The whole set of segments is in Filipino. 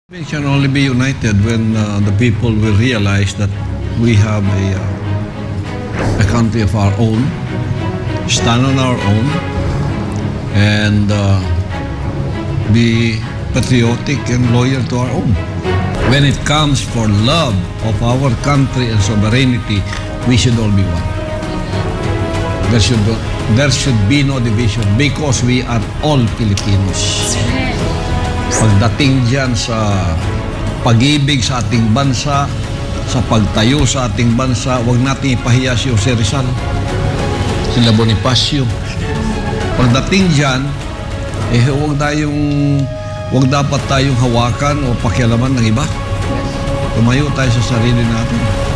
We can only be united when the people will realize that we have a country of our own, stand on our own, and be patriotic and loyal to our own. When it comes for love of our country and sovereignty, we should all be one. There should be no division because we are all Filipinos. Pagdating dyan sa pag-ibig sa ating bansa, sa pagtayo sa ating bansa, huwag natin ipahiya si Jose Rizal, sila Bonifacio. Pagdating dyan, huwag dapat tayong hawakan o pakialaman ng iba. Tumayo tayo sa sarili natin.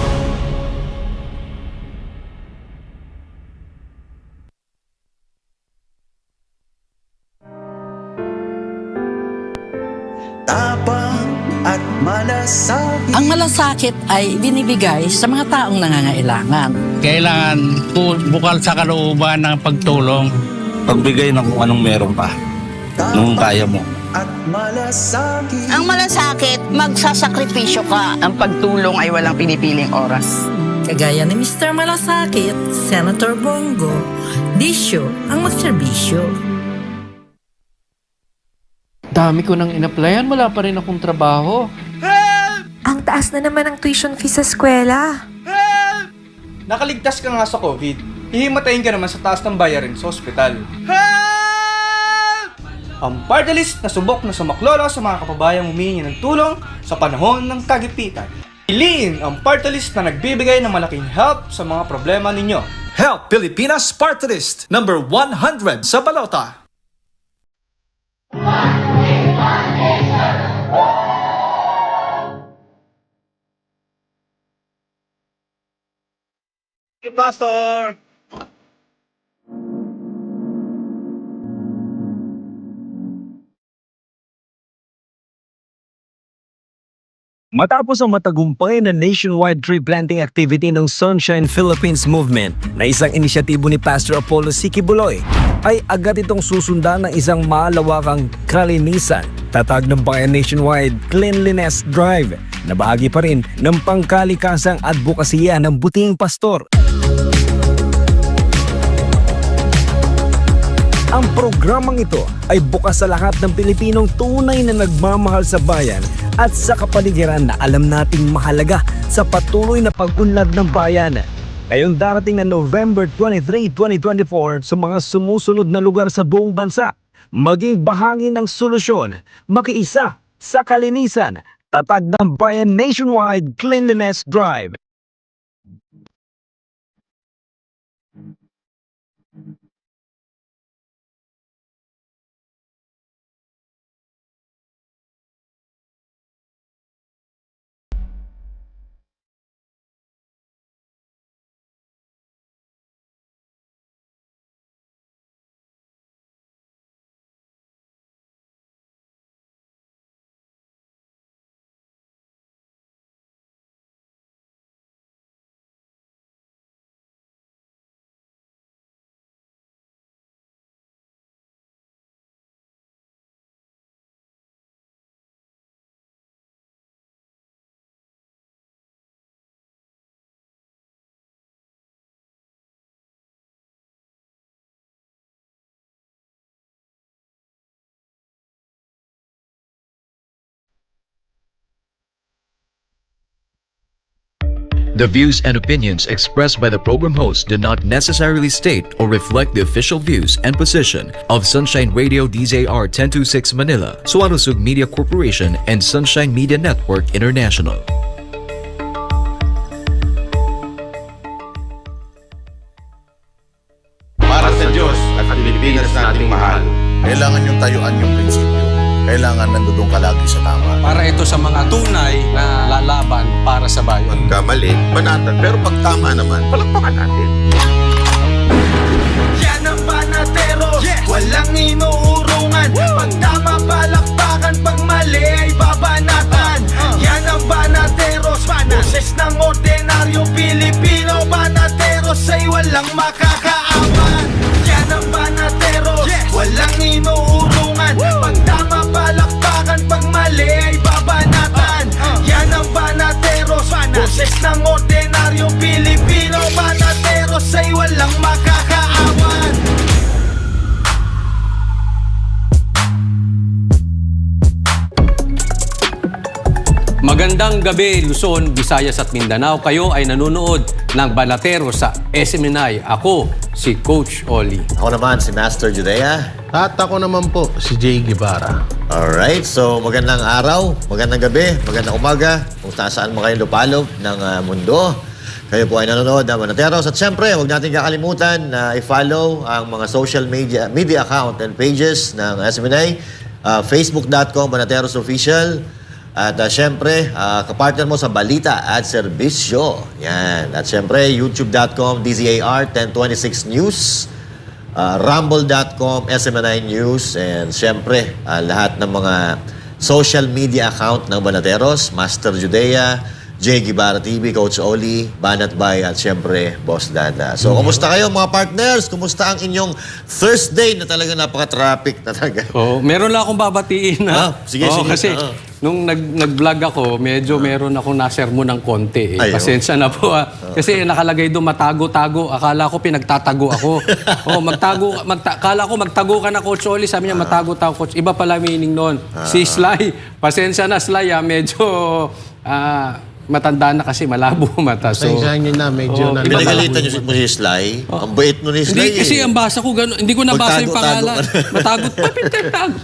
At malasakit. Ang malasakit ay binibigay sa mga taong nangangailangan. Kailangan bukal sa kalooban ng pagtulong. Pagbigay ng kung anong meron pa, nung kaya mo. At malasakit. Ang malasakit, magsasakripisyo ka. Ang pagtulong ay walang pinipiling oras. Kagaya ni Mr. Malasakit, Senator Bongo, bisyo ang magserbisyo. Dami ko nang in-applyan, wala pa rin akong trabaho. Ang taas na naman ang tuition fee sa eskwela. Nakaligtas ka nga sa COVID, hihimatayin ka naman sa taas ng bayarin sa ospital. Ang party list na subok na sumaklolo sa mga kapabayang humihingi ng tulong sa panahon ng kagipitan. Piliin ang party list na nagbibigay ng malaking help sa mga problema ninyo. Help Pilipinas Party List, number 100 sa balota. Pastor! Matapos ang matagumpay na nationwide tree planting activity ng Sunshine Philippines Movement na isang inisyatibo ni Pastor Apollo C. Kibuloy, ay agad itong susundan ng isang malawakang kalinisan, tatag ng bayan nationwide cleanliness drive na bahagi pa rin ng pangkalikasang advokasya ng buting pastor. Ang programang ito ay bukas sa lahat ng Pilipinong tunay na nagmamahal sa bayan at sa kapaligiran na alam nating mahalaga sa patuloy na pag-unlad ng bayan. Ngayong darating na November 23, 2024 sa mga sumusunod na lugar sa buong bansa, maging bahagi ng solusyon, makiisa sa kalinisan, tatag ng bayan nationwide cleanliness drive. The views and opinions expressed by the program host do not necessarily state or reflect the official views and position of Sunshine Radio DZR 1026 Manila, Suarosug Media Corporation, and Sunshine Media Network International. Para sa Diyos at Pilipinas nating mahal, kailangan yung tayuan yung prinsipyo. Kailangan nandun ka lagi sa tama. Para ito sa mga tunay na lalaban para sa bayan. Pagkamali, banatan. Pero pag tama naman, palakpakan natin. Yan ang banatero, walang inuurungan. Pag tama, palakpakan. Pag mali, ay babanatan. Yan ang banateros, boses ng ordinaryong Pilipino. Banateros ay walang makakaawan. Yan ang banateros, walang inuurungan. Pag tama, palakpakan. Pag mali, ay babanatan. Magandang gabi, Luzon, Visayas at Mindanao. Kayo ay nanonood ng Banatero sa SMNI. Ako, si Coach Oli. Ako naman, si Master Judea. At ako naman po, si Jay Guevara. Alright, so magandang araw, magandang gabi, magandang umaga, kung saan mo kayo lupalop ng mundo. Kayo po ay nanonood ng Banateros. At syempre, huwag natin kakalimutan na i-follow ang mga social media account and pages ng SMNI. Facebook.com, Banateros Official. At syempre, kapartner mo sa balita at serbisyo. Yan. At syempre, youtube.com, DZAR 1026 News. Rumble.com, SMNI News. And syempre, lahat ng mga social media account ng Banateros, Master Judea, Jay Guevara TV, Coach Oli, Banat Bay, at syempre, Boss Dada. So, kumusta kayo mga partners? Kumusta ang inyong Thursday na talaga napaka-traffic na talaga? Meron lang akong babatiin na. Sige, sige. Kasi nung nag-vlog ako, medyo meron akong nasermo ng konti. Pasensya na po. Kasi nakalagay doon matago-tago. Akala ko pinagtatago ako. Akala ko magtago ka na, Coach Oli. Sabi niya matago-tago, Coach. Iba pala meaning noon. Si Sly. Pasensya na, Sly. Medyo matanda na kasi malabo mata. So, nyo na, medyo na. Pinagalitan nyo si Sly. Ang bait mo ni Sly. Hindi, kasi ang basa ko gano'n. Hindi ko nabasa yung pangalan. Matagot pa, pinagtago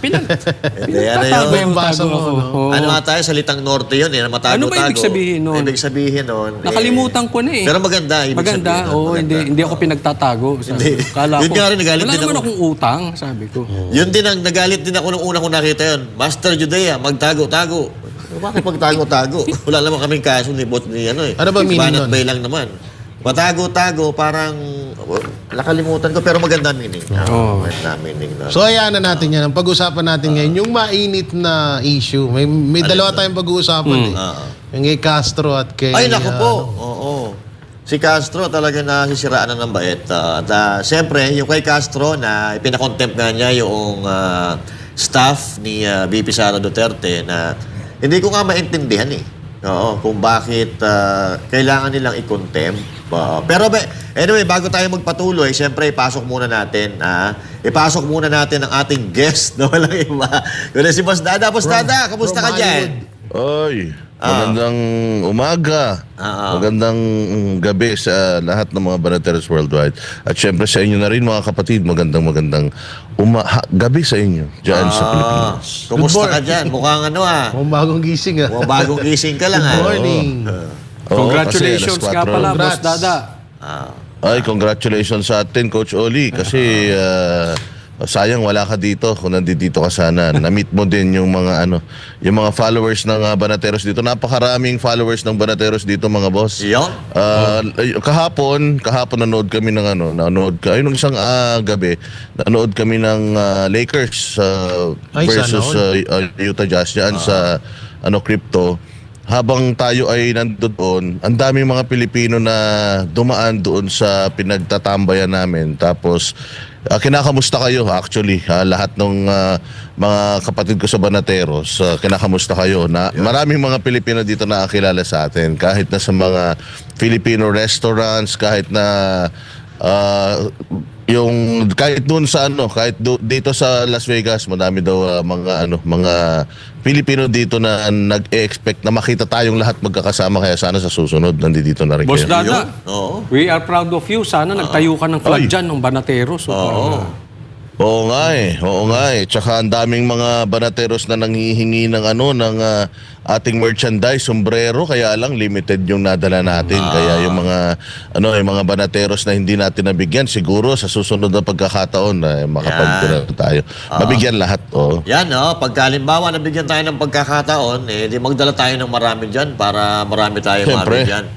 yung basa mo. Ano nga tayo, salitang norte yun. Matago-tago. Ano ba ibig sabihin nun? Ibig sabihin nun. Nakalimutan ko na eh. Pero maganda. Maganda. Hindi ako pinagtatago. Yun nga rin, nagalit din ako. Wala naman akong utang, sabi ko. Yun din ang nagalit din ako nung una kong nakita yun. Master Judea, magtago-tago. Bakit magtago-tago? Wala naman kaming kaso ni Bot ni ano eh. Ano ba meaning nun? Banat Bay lang naman. Matago-tago, parang nakalimutan ko, pero maganda meaning. Maganda meaning. So, hayaan na natin yan. Ang pag-usapan natin ngayon, yung mainit na issue. May dalawa tayong pag-uusapan. Yung kay Castro at kay... Ay, naku po. Oo. Si Castro talaga nasisiraan na ng bait. Siyempre, yung kay Castro na ipinakontempt nga niya yung staff ni VP Sara Duterte na hindi ko nga maintindihan eh. Kung bakit kailangan nilang i-contempt. Pero anyway, bago tayo magpatuloy, siyempre ipasok muna natin ang ating guest na walang iba. Yun si Boss Dada. Boss Dada, kamusta ka dyan? Oy, magandang umaga. Magandang gabi sa lahat ng mga Banateros worldwide. At syempre sa inyo na rin mga kapatid, magandang gabi sa inyo dyan sa Pilipinas. Kumusta ka dyan? Mukhang Mukhang bagong gising Mukhang bagong gising ka lang Good morning. Congratulations ka pala, Boss Dada. Ay, congratulations sa atin, Coach Oli. Kasi sayang wala ka dito. Kung nandito ka sana, na-meet mo din yung mga yung mga followers ng Banateros dito. Napakaraming followers ng Banateros dito, mga boss. Kahapon nanood kami ng nung isang gabi, nanood kami ng Lakers versus Utah Jazz diyan sa crypto. Habang tayo ay nandoon, ang daming mga Pilipino na dumaan doon sa pinagtatambayan namin. Tapos, kinakamusta kayo actually. Lahat ng mga kapatid ko sa Banateros, kinakamusta kayo. Maraming mga Pilipino dito na nakakilala sa atin. Kahit na sa mga Filipino restaurants, kahit na kahit doon sa dito sa Las Vegas, madami daw mga Pilipino dito na nag-expect na makita tayong lahat magkakasama, kaya sana sa susunod nandito na rin kayo. Boss Dada, we are proud of you. Sana nagtayo ka ng flag dyan ng Banateros. Oo nga eh. Tsaka ang daming mga Banateros na nanghihingi ng ating merchandise, sombrero, kaya lang limited yung nadala natin. Kaya yung mga Banateros na hindi natin nabigyan, siguro sa susunod na pagkakataon makapagpuna tayo. Mabigyan lahat. Yan, pagka halimbawa nabigyan tayo ng pagkakataon, di magdala tayo ng marami dyan para marami tayo mabigyan.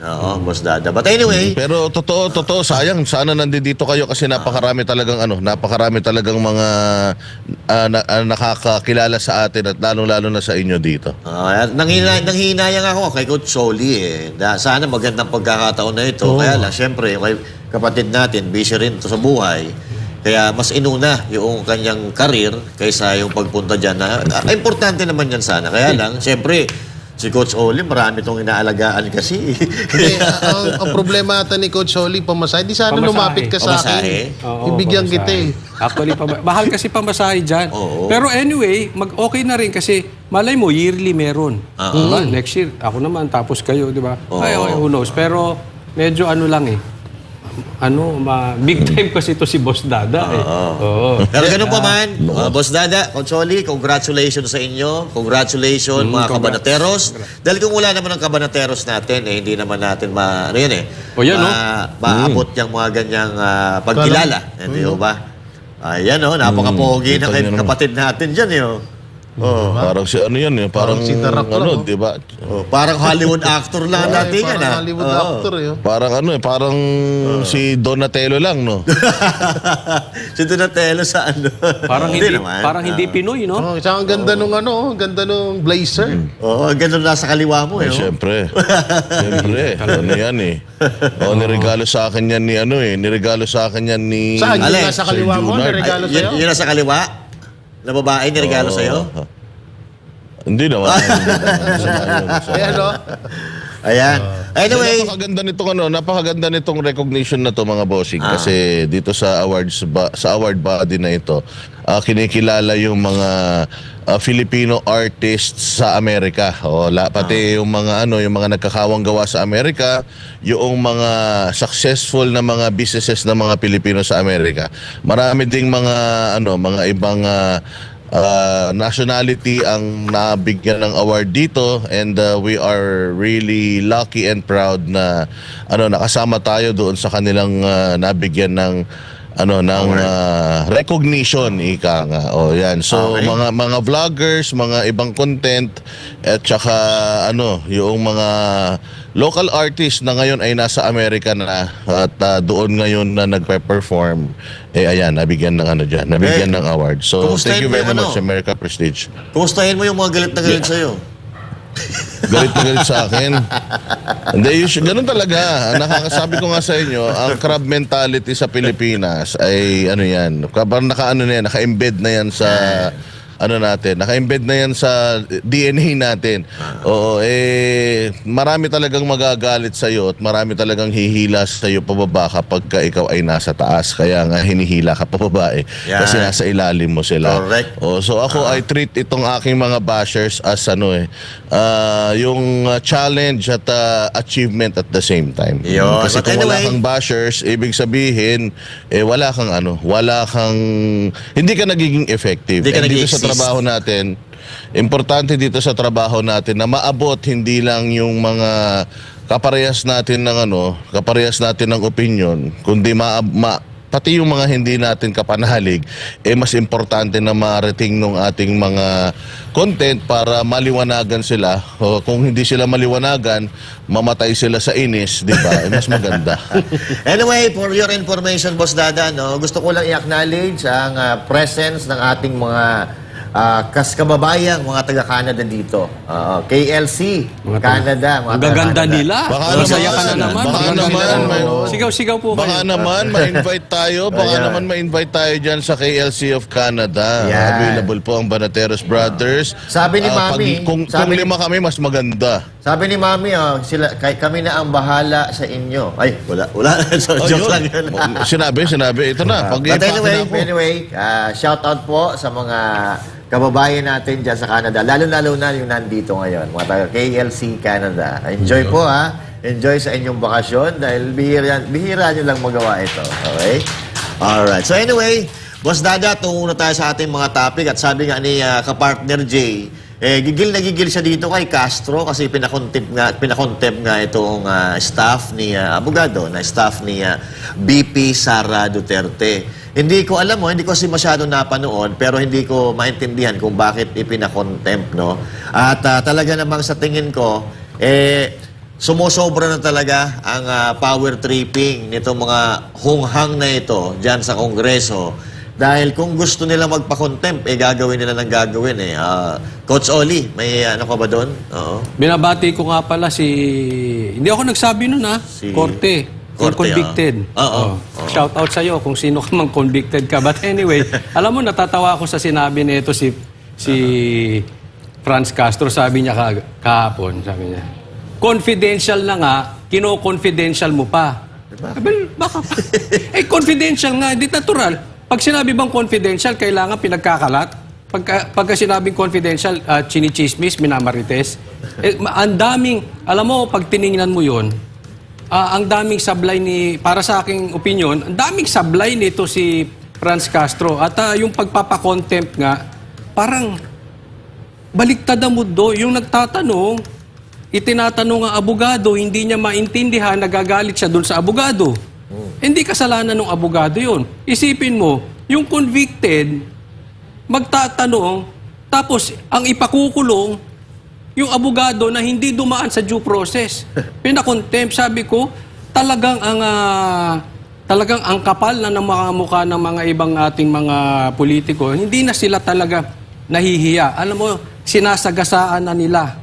Boss Dada. But anyway. Pero totoo, sayang. Sana nandito kayo kasi napakarami talagang mga nakakakilala sa atin at lalong-lalo na sa inyo dito. Nanghinayang ako kay Coach Oli sana magandang pagkakataon na ito. Kaya lang, syempre, yung kapatid natin, busy rin ito sa buhay. Kaya mas inuna yung kanyang karir kaysa yung pagpunta dyan. Importante naman yan sana. Kaya lang, syempre, Si Coach Oli, marami itong inaalagaan kasi. Hindi, ang problema ata ni Coach Oli, pamasahe. Di sana Pamasahe. lumapit ka sa akin. Oo, Ibigyan pamasahe. kita eh. Actually, mahal kasi pamasahe dyan. Pero anyway, okay na rin kasi malay mo, yearly meron. Diba? Next year, ako naman, tapos kayo, di ba? Ay, okay, who knows. Pero medyo ano lang eh. Big time kasi ito si Boss Dada eh. Pero ganun pa man, Boss Dada, Coach Oli, congratulations sa inyo. Congratulations mga Kabanateros. Dahil kung wala naman ang Kabanateros natin, hindi naman natin maabot yung mga ganyang pagkilala. Hindi ba? Ayan napaka-pogi ng kapatid natin dyan Parang si ano yan, parang si Tarak lang, di ba? Parang Hollywood actor lang natin yan. Parang Hollywood actor Parang si Donatello lang, no? Si Donatello sa Parang hindi Pinoy, no? Tsaka ang ganda nung ganda nung blazer. Ang ganda nasa kaliwa mo, Siyempre. Siyempre. Ano yan eh. Nirigalo sa akin yan nirigalo sa akin yan ni... Saan? Yung nasa kaliwa mo? Nirigalo sa'yo? Yung nasa kaliwa? Na babae, nirigalo sa'yo? Hindi naman. Ayan. Anyway. Napakaganda nitong recognition na to mga bossing. Kasi dito sa award body na ito, kinikilala yung mga Filipino artists sa Amerika. Pati yung mga yung mga nagkakawang gawa sa Amerika, yung mga successful na mga businesses ng mga Pilipino sa Amerika. Marami ding mga ibang nationality ang nabigyan ng award dito, and we are really lucky and proud na nakasama tayo doon sa kanilang nabigyan ng recognition, ika nga. Yan. So mga vloggers, mga ibang content, at saka yung mga local artists na ngayon ay nasa Amerika na at doon ngayon na nagpe-perform, ayan, nabigyan ng nabigyan ng award. So thank you very much, America Prestige. Kumustahin mo yung mga galit na galit sa'yo? Galit na galit sa akin. Hindi, ganun talaga. Nakakasabi ko nga sa inyo, ang crab mentality sa Pilipinas ay parang naka-embed na yan sa naka-embed na yan sa DNA natin. Marami talagang magagalit sa'yo at marami talagang hihila sa'yo pababa kapag ikaw ay nasa taas. Kaya nga hinihila ka pababa kasi nasa ilalim mo sila. Correct. So ako I treat itong aking mga bashers as yung challenge at achievement at the same time. Kasi kung wala kang bashers, ibig sabihin hindi ka nagiging effective. And dito sa trabaho natin, importante dito sa trabaho natin na maabot hindi lang yung mga kaparehas natin ng opinion, kundi pati yung mga hindi natin kapanalig, mas importante na marating ng ating mga content para maliwanagan sila. Kung hindi sila maliwanagan, mamatay sila sa inis, di ba? Mas maganda. Anyway, for your information, Boss Dada, gusto ko lang i-acknowledge ang presence ng ating mga kaskababayang mga taga-Canada dito. KLC, Canada. Ang gaganda nila. Masaya ka na naman. Sigaw-sigaw po kayo. Baka naman ma-invite tayo. Dyan sa KLC of Canada. Available po ang Banateros Brothers. Sabi ni Mami. Kung lima kami, mas maganda. Sabi ni Mami, kami na ang bahala sa inyo. Ay, wala. So, joke lang yun. Sinabi. Ito na. But anyway, shout out po sa mga kababayan natin dyan sa Canada. Lalo-lalo na yung nandito ngayon. Mga taga KLC Canada. Enjoy po Enjoy sa inyong bakasyon dahil bihira nyo lang magawa ito. Okay? Alright. So anyway, Boss Dada, tungo na tayo sa ating mga topic at sabi nga ni kapartner Jay, gigil na gigil siya dito kay Castro kasi pinakontempt nga itong staff ni abogado na staff ni BP Sara Duterte. Hindi ko alam hindi ko kasi masyado napanood pero hindi ko maintindihan kung bakit ipinakontempt, no? At talaga namang sa tingin ko sumusobra na talaga ang power tripping nitong mga hunghang na ito diyan sa Kongreso. Dahil kung gusto nila magpa-contempt, gagawin nila ng gagawin Coach Oli, may ano ka ba doon? Binabati ko nga pala hindi ako nagsabi nun Korte. Convicted. Shout out sa'yo kung sino ka mang convicted ka. But anyway, alam mo, natatawa ako sa sinabi nito si Franz Castro, sabi niya kahapon, sabi niya, confidential na nga, kino-confidential mo pa. Baka confidential nga, hindi natural. Pag sinabi bang confidential, kailangan pinagkakalat. Pagka sinabing confidential, chinichismis, minamarites. Ang daming, alam mo, pag tiningnan mo yun, ang daming sablay para sa aking opinion, ang daming sablay nito si Franz Castro. At yung pagpapakontempt nga, parang baliktad ang mundo. Yung nagtatanong, itinatanong ang abogado, hindi niya maintindihan, nagagalit siya dun sa abogado. Hindi kasalanan ng abogado yun. Isipin mo, yung convicted, magtatanong, tapos ang ipakukulong, yung abogado na hindi dumaan sa due process. Pinakontempt, sabi ko, talagang ang kapal na ng mga mukha ng mga ibang ating mga politiko, hindi na sila talaga nahihiya. Alam mo, sinasagasaan na nila.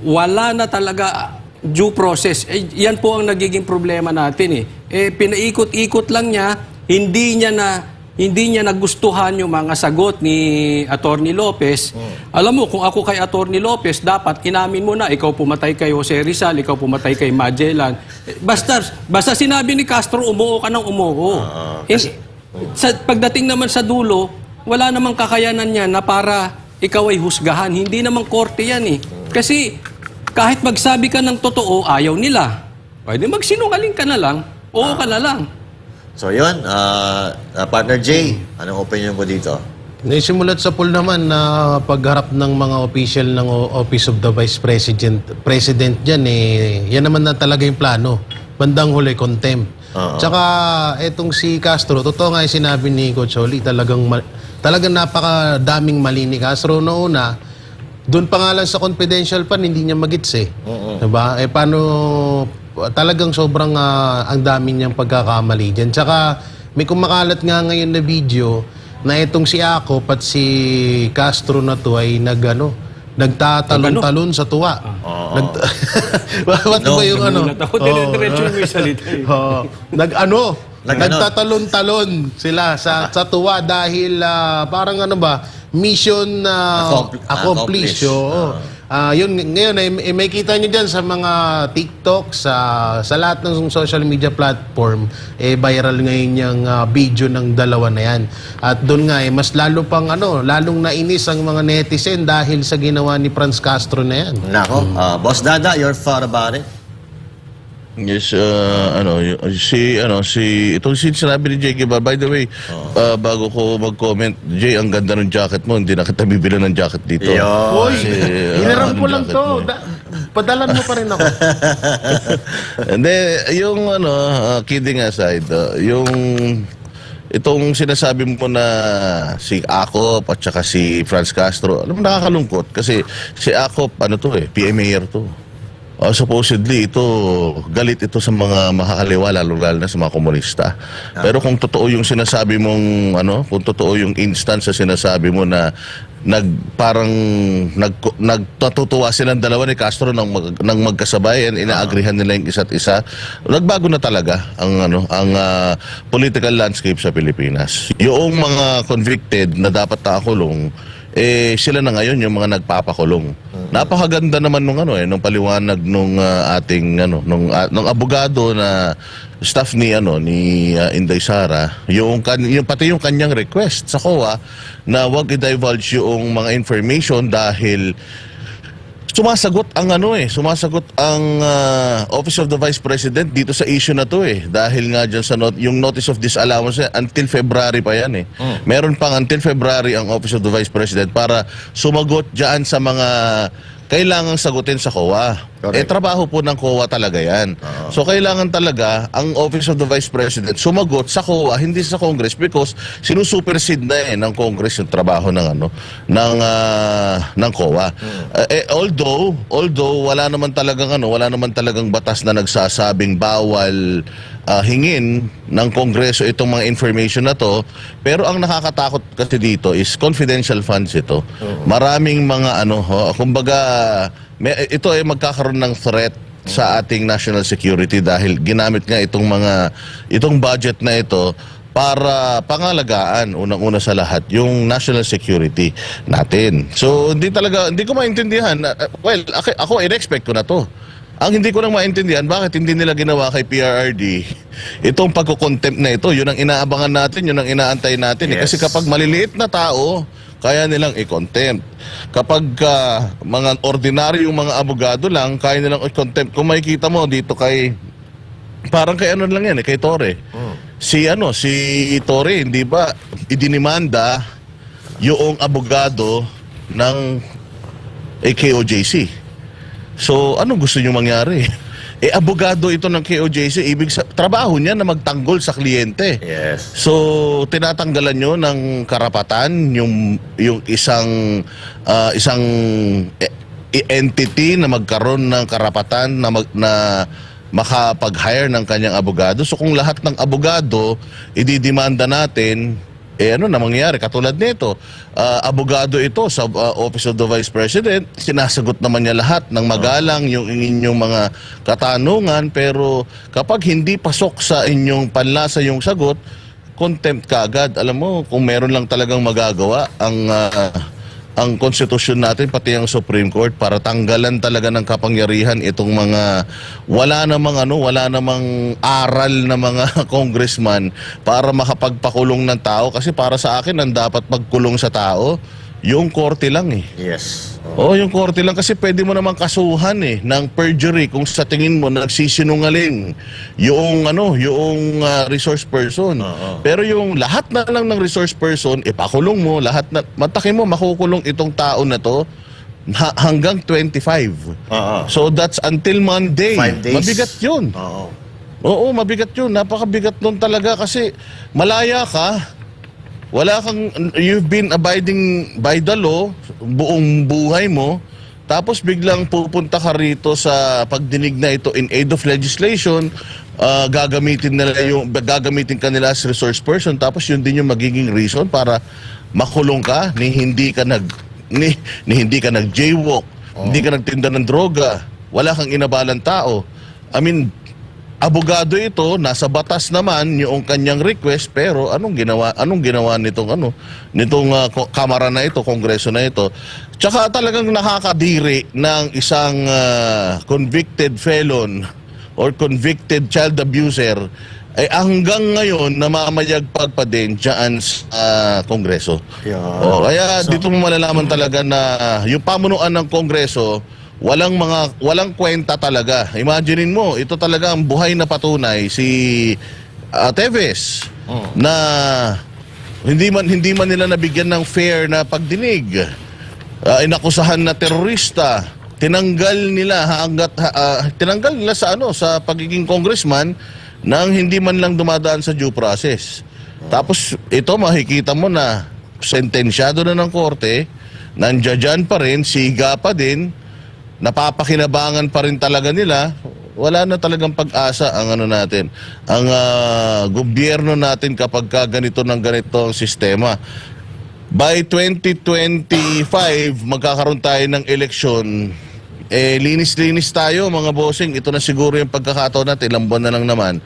Wala na talaga due process. Yan po ang nagiging problema natin pinaikot-ikot lang niya, hindi niya nagustuhan yung mga sagot ni Attorney Lopez. Alam mo, kung ako kay Attorney Lopez, dapat inamin mo na, ikaw pumatay kay Jose Rizal, ikaw pumatay kay Magellan. Basta sinabi ni Castro, umuo ka ng umuo. Pagdating naman sa dulo, wala namang kakayanan niya na para ikaw ay husgahan. Hindi naman korte yan Kasi kahit magsabi ka ng totoo, ayaw nila. Pwede magsinungaling ka na lang, oo ka na lang. So yun, Partner Jay, anong opinion mo dito? Naisimulat sa pool naman na pagharap ng mga official ng Office of the Vice President dyan, yan naman na talaga yung plano. Bandang huli, contempt. Tsaka etong si Castro, totoo nga yung sinabi ni Coach Oli, talagang napakadaming mali ni Castro noon na doon pa nga lang sa confidential pan, hindi niya magits Diba? Paano talagang sobrang ang dami niyang pagkakamali dyan. Tsaka may kumakalat nga ngayon na video na itong si Akop at si Castro na to ay nagtatalon-talon sa tuwa. What ba yung Dire-diretso yung may salita nagtatalon-talon sila sa tuwa dahil parang mission accomplished. Yun, ngayon, may kita nyo dyan sa mga TikTok, sa lahat ng social media platform, viral ngayon yung video ng dalawa na yan. At doon nga, mas lalo pang lalong nainis ang mga netizen dahil sa ginawa ni Franz Castro na yan. Nako, Boss Dada, your thought about it? Yes, itong sinabi ni Jay Giba, by the way, bago ko mag-comment, Jay, ang ganda ng jacket mo, hindi na kita bibili ng jacket dito. Uy, hiniram ko lang to. Padalan mo pa rin ako. Hindi, yung kidding aside, itong sinasabi mo na si Akop at saka si Franz Castro, alam mo, nakakalungkot kasi si Akop, PMAR to. Supposedly, galit ito sa mga makakaliwa, lalo na sa mga komunista. Pero kung totoo yung sinasabi mong, kung totoo yung instance sa sinasabi mo na parang nagtatutuwa silang dalawa ni Castro ng magkasabay and inaagrihan nila yung isa't isa, nagbago na talaga ang political landscape sa Pilipinas. Yung mga convicted na dapat nakakulong, sila na ngayon yung mga nagpapakulong. Napakaganda naman nung paliwanag nung ating nung abogado na staff ni Inday Sara, pati yung kanyang request sa COA na wag i-divulge yung mga information dahil sumasagot ang Office of the Vice President dito sa issue na to dahil nga dyan sa yung notice of disallowance until February pa yan Meron pang until February ang Office of the Vice President para sumagot dyan sa mga kailangang sagutin sa COA. Trabaho po ng COA talaga yan. So kailangan talaga ang Office of the Vice President sumagot sa COA, hindi sa Congress, because sinusupersede na ng Congress yung trabaho ng COA. Although wala naman talagang batas na nagsasabing bawal hingin ng Kongreso itong mga information na to, pero ang nakakatakot kasi dito is confidential funds ito. Maraming mga kumbaga ito ay magkakaroon ng threat sa ating national security dahil ginamit nga itong budget na ito para pangalagaan unang-una sa lahat yung national security natin. So hindi ko maintindihan. Well, ako in-expect ko na to. Ang hindi ko lang maintindihan, bakit hindi nila ginawa kay PRRD itong pagko-contempt na ito? Yun ang inaabangan natin, yun ang inaantay natin. Yes. Kasi kapag maliliit na tao, kaya nilang i-contempt. Kapag mga ordinaryong mga abogado lang, kaya nilang i-contempt. Kung makikita mo dito parang kay ano lang yan, kay Torre. Si Torre, hindi ba idinimanda yung abogado ng KOJC. So, anong gusto niyo mangyari? Abogado ito ng KOJC, trabaho niya na magtanggol sa kliyente. Yes. So, tinatanggalan nyo ng karapatan yung isang entity na magkaroon ng karapatan na makapag-hire ng kanyang abogado. So kung lahat ng abogado ididemanda natin, ano na mangyayari? Katulad nito, abogado ito sa Office of the Vice President, sinasagot naman niya lahat ng magalang yung inyong mga katanungan, pero kapag hindi pasok sa inyong panlasa yung sagot, contempt ka agad. Alam mo, kung meron lang talagang magagawa ang konstitusyon natin, pati ang Supreme Court, para tanggalan talaga ng kapangyarihan itong mga wala namang aral na mga congressman para makapagpakulong ng tao. Kasi para sa akin, ang dapat magkulong sa tao, yung korte lang Yes. Yung korte lang, kasi pwede mo naman kasuhan ng perjury kung sa tingin mo nagsisinungaling yung resource person. Pero yung lahat na lang ng resource person, ipakulong mo lahat na, matakin mo makukulong itong tao na to hanggang 25. So that's until Monday. 5 days. Mabigat yun. Oo, mabigat yun. Napakabigat nun talaga kasi malaya ka. You've been abiding by the law buong buhay mo, tapos biglang pupunta ka rito sa pagdinig na ito in aid of legislation, gagamitin ka nila as resource person, tapos yun din yung magiging reason para makulong ka, hindi ka nag-jaywalk, hindi ka nagtinda ng droga, wala kang inabalang tao. I mean, abogado ito, nasa batas naman yung kanyang request, pero anong ginawa nitong kamara na ito, kongreso na ito? Tsaka talagang nakakadiri ng isang convicted felon or convicted child abuser hanggang ngayon namamayagpag pa din dyan sa kongreso. Kaya dito mo malalaman talaga na yung pamunuan ng kongreso walang kwenta talaga. Imaginein mo, ito talaga ang buhay na patunay si Teves na hindi man nila nabigyan ng fair na pagdinig. Inakusahan na terorista, tinanggal nila sa pagiging congressman nang hindi man lang dumadaan sa due process. Tapos ito makikita mo na sentensyado na ng korte, nandiyan pa rin, siga pa din, napapakinabangan pa rin talaga nila. Wala na talagang pag-asa ang gobyerno natin kapag ganito ang sistema. By 2025, magkakaroon tayo ng eleksyon. Linis-linis tayo mga bossing. Ito na siguro yung pagkakataon natin. Ilang buwan na lang naman.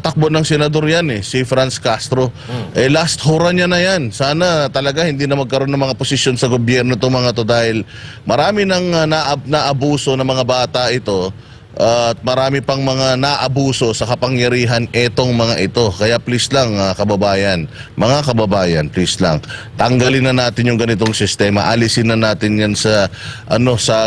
Takbo ng senador yan si Franz Castro. Last hora niya na yan. Sana talaga hindi na magkaroon ng mga posisyon sa gobyerno itong mga to, dahil marami nang naabuso ng mga bata ito. At marami pang mga naabuso sa kapangyarihan etong mga ito. Kaya please lang mga kababayan, please lang, tanggalin na natin yung ganitong sistema. Alisin na natin yan sa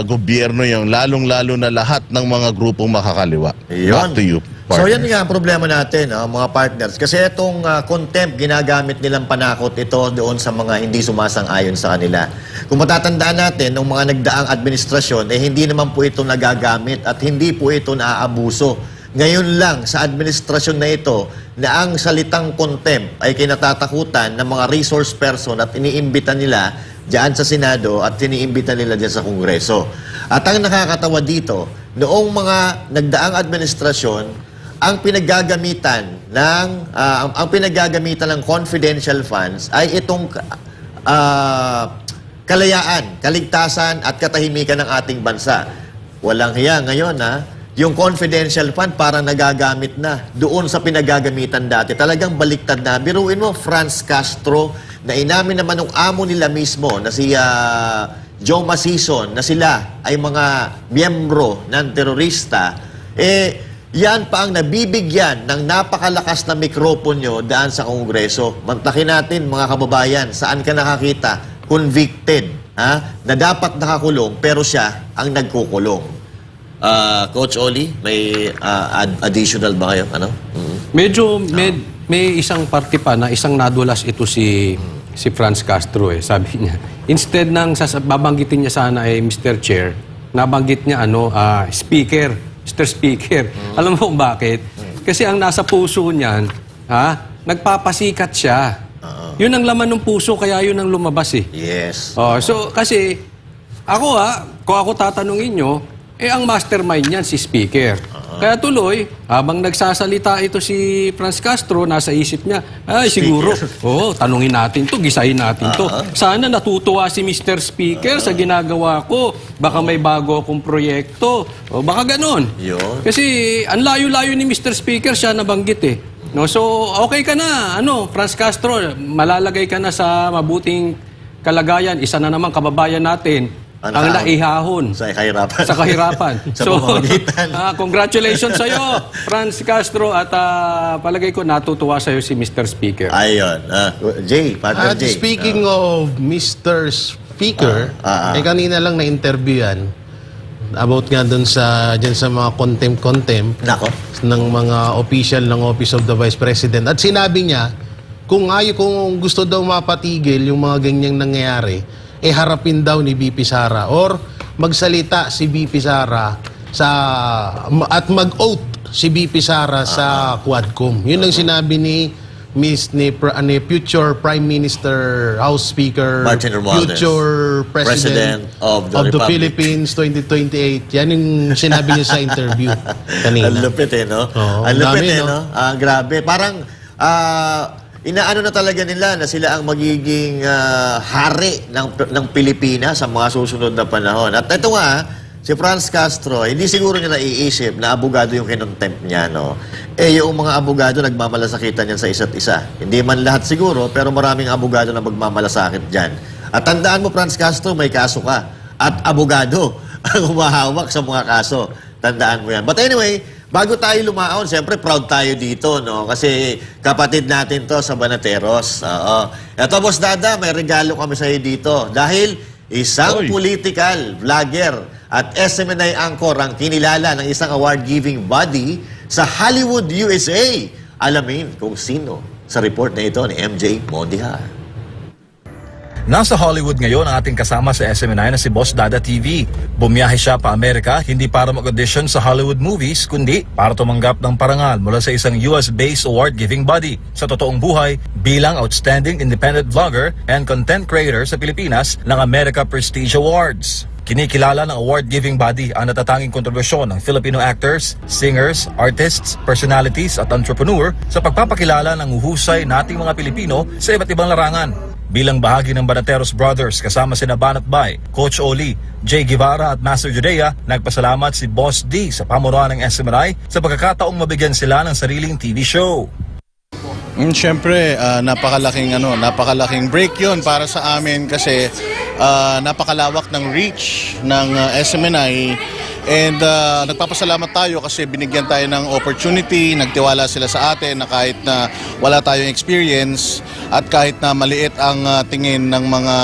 gobyerno, yung lalong-lalo na lahat ng mga grupong makakaliwa. Back to you, partner. So yan nga ang problema natin, mga partners. Kasi itong contempt, ginagamit nilang panakot ito doon sa mga hindi sumasang-ayon sa kanila. Kung matatandaan natin, ng mga nagdaang administrasyon, hindi naman po ito nagagamit at hindi po ito naaabuso. Ngayon lang, sa administrasyon na ito, na ang salitang contempt ay kinatatakutan ng mga resource person at iniimbita nila diyan sa Senado at iniimbita nila diyan sa Kongreso. At ang nakakatawa dito, noong mga nagdaang administrasyon, ang pinaggagamitan ng confidential funds ay itong kalayaan, kaligtasan at katahimikan ng ating bansa. Walang hiya ngayon yung confidential fund para nagagamit na doon sa pinagagamitan dati. Talagang baliktad na. Biruin mo, Franz Castro, na inamin naman ng amo nila mismo na si Joe Masison, na sila ay mga miyembro ng terorista, yan pa ang nabibigyan ng napakalakas na mikroponyo daan sa Kongreso. Mantakin natin, mga kababayan, saan ka nakakita? Convicted, na dapat nakakulong, pero siya ang nagkukulong. Coach Oli, may additional ba kayo? Ano? Medyo may isang parte pa na isang nadulas ito si Franz Castro sabi niya. Instead ng babanggitin niya sana Mr. Chair, nabanggit niya speaker, Mr. Speaker. Alam mo kung bakit? Kasi ang nasa puso niyan, nagpapasikat siya. Yun ang laman ng puso, kaya yun ang lumabas Yes. So kasi ako kung ako tatanungin nyo, ang mastermind niyan si Speaker. Kaya tuloy, habang nagsasalita ito si Franz Castro, nasa isip niya, siguro, tanungin natin to, gisahin natin to. Sana natutuwa si Mr. Speaker sa ginagawa ko. Baka may bago akong proyekto. O baka ganon. Kasi ang layo-layo ni Mr. Speaker, siya nabanggit No, so, okay ka na. Franz Castro, malalagay ka na sa mabuting kalagayan. Isa na naman kababayan natin. Ang naihahon. Sa kahirapan. Sa kahirapan. Sa pamamagitan. Congratulations sa'yo, Franz Castro. At palagay ko, natutuwa sa'yo si Mr. Speaker. Ayun. Jay, partner Jay. Speaking of Mr. Speaker, kanina lang na-interview yan about nga dun dyan sa mga contempt ng mga official ng Office of the Vice President. At sinabi niya, kung gusto daw mapatigil yung mga ganyang nangyayari, harapin daw ni VP Sara or magsalita si VP Sara at mag-oath si VP Sara sa Quadcom. Yun ang sinabi ni future Prime Minister, House Speaker, Martin Romualdez, future President of the Philippines 2028. Yan yung sinabi niya sa interview kanina. Ang lupit no? Ang lupit no? Grabe. Parang inaano na talaga nila na sila ang magiging hari ng Pilipinas sa mga susunod na panahon. At ito nga, si Franz Castro, hindi siguro niya naiisip na abogado yung kinontempt niya, no? Yung mga abogado nagmamalasakitan yan sa isa't isa. Hindi man lahat siguro, pero maraming abogado na magmamalasakit dyan. At tandaan mo, Franz Castro, may kaso ka. At abogado ang humahawak sa mga kaso. Tandaan mo yan. But anyway, bago tayo lumaon, siyempre proud tayo dito, no? Kasi kapatid natin to sa Banateros. Eto, Boss Dada, may regalo kami sa'yo dito. Dahil isang political vlogger at SMNI anchor ang kinilala ng isang award-giving body sa Hollywood, USA. Alamin kung sino sa report na ito ni MJ Mondihar. Nasa Hollywood ngayon ang ating kasama sa SMNI na si Boss Dada TV. Bumiyahe siya pa Amerika hindi para mag-audition sa Hollywood movies, kundi para tumanggap ng parangal mula sa isang US-based award-giving body sa totoong buhay bilang Outstanding Independent Vlogger and Content Creator sa Pilipinas ng America Prestige Awards. Kinikilala ng award-giving body ang natatanging kontribusyon ng Filipino actors, singers, artists, personalities at entrepreneur sa pagpapakilala ng uhusay nating mga Pilipino sa iba't ibang larangan. Bilang bahagi ng Banateros Brothers kasama sina Banat Bay, Coach Oli, Jay Guevara at Master Judea, nagpasalamat si Boss D sa pamunuan ng SMNI sa pagkakataong mabigyan sila ng sariling TV show. Siyempre, napakalaking break yun para sa amin kasi napakalawak ng reach ng SMNI and nagpapasalamat tayo kasi binigyan tayo ng opportunity, nagtiwala sila sa atin na kahit na wala tayong experience at kahit na maliit ang tingin ng mga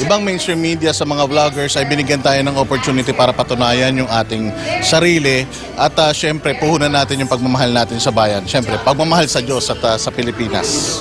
ibang mainstream media sa mga vloggers ay binigyan tayo ng opportunity para patunayan yung ating sarili at siyempre puhunan natin yung pagmamahal natin sa bayan. Siyempre, pagmamahal sa Diyos at sa Pilipinas.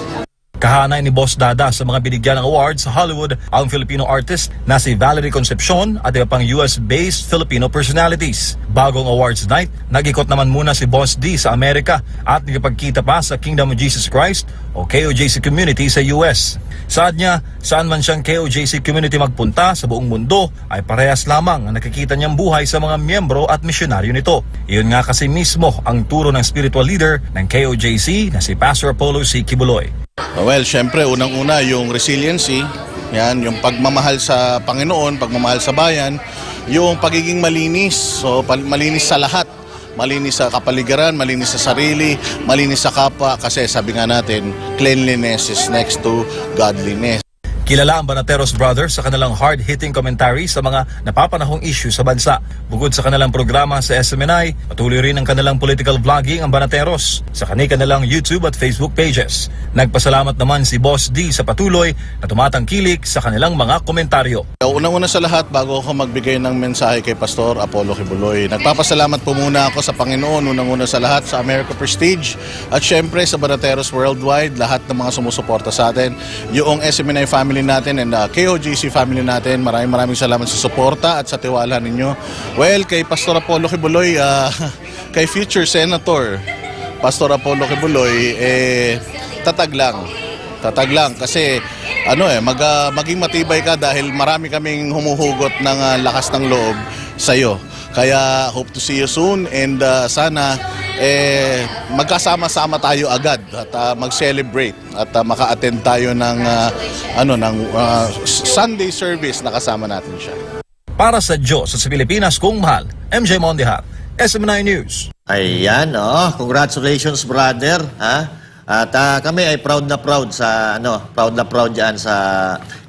Kahanay ni Boss Dada sa mga binigyan ng awards sa Hollywood ang Filipino artist na si Valerie Concepcion at iba pang US-based Filipino personalities. Bagong awards night, nag-ikot naman muna si Boss D sa Amerika at nagpagkita pa sa Kingdom of Jesus Christ o KOJC community sa US. Saad niya, saan man siyang KOJC community magpunta sa buong mundo ay parehas lamang ang nakikita niyang buhay sa mga miyembro at misyonaryo nito. Iyon nga kasi mismo ang turo ng spiritual leader ng KOJC na si Pastor Apollo C. Kibuloy. Well, syempre, unang-una yung resiliency, yan, yung pagmamahal sa Panginoon, pagmamahal sa bayan, yung pagiging malinis, so malinis sa lahat. malinis sa kapaligiran, malinis sa sarili, malinis sa kapwa, kasi sabi nga natin, cleanliness is next to godliness. Kilala ang Banateros Brothers sa kanilang hard-hitting commentary sa mga napapanahong issue sa bansa. Bukod sa kanilang programa sa SMNI, patuloy rin ang kanilang political vlogging ang Banateros sa kanilang YouTube at Facebook pages. Nagpasalamat naman si Boss D sa patuloy na tumatangkilik sa kanilang mga komentaryo. Unang-una sa lahat, bago ako magbigay ng mensahe kay Pastor Apollo Kibuloy, nagpapasalamat po muna ako sa Panginoon, unang-una sa lahat sa America Prestige at syempre sa Banateros Worldwide, lahat ng mga sumusuporta sa atin, yung SMNI family natin and KOGC family natin. Maraming salamat sa suporta at sa tiwala ninyo. Well, kay Pastor Apollo Kibuloy, kay future Senator Pastor Apollo Kibuloy, tatag lang kasi maging matibay ka dahil marami kaming humuhugot ng lakas ng loob sa iyo. Kaya hope to see you soon and sana magkasama-sama tayo agad at mag-celebrate at maka-attend tayo ng Sunday service na kasama natin siya. Para sa Diyos at sa Pilipinas kung mahal, MJ Mondihar, SMNI News. Ayan, congratulations brother, ha? At kami ay proud na proud diyan sa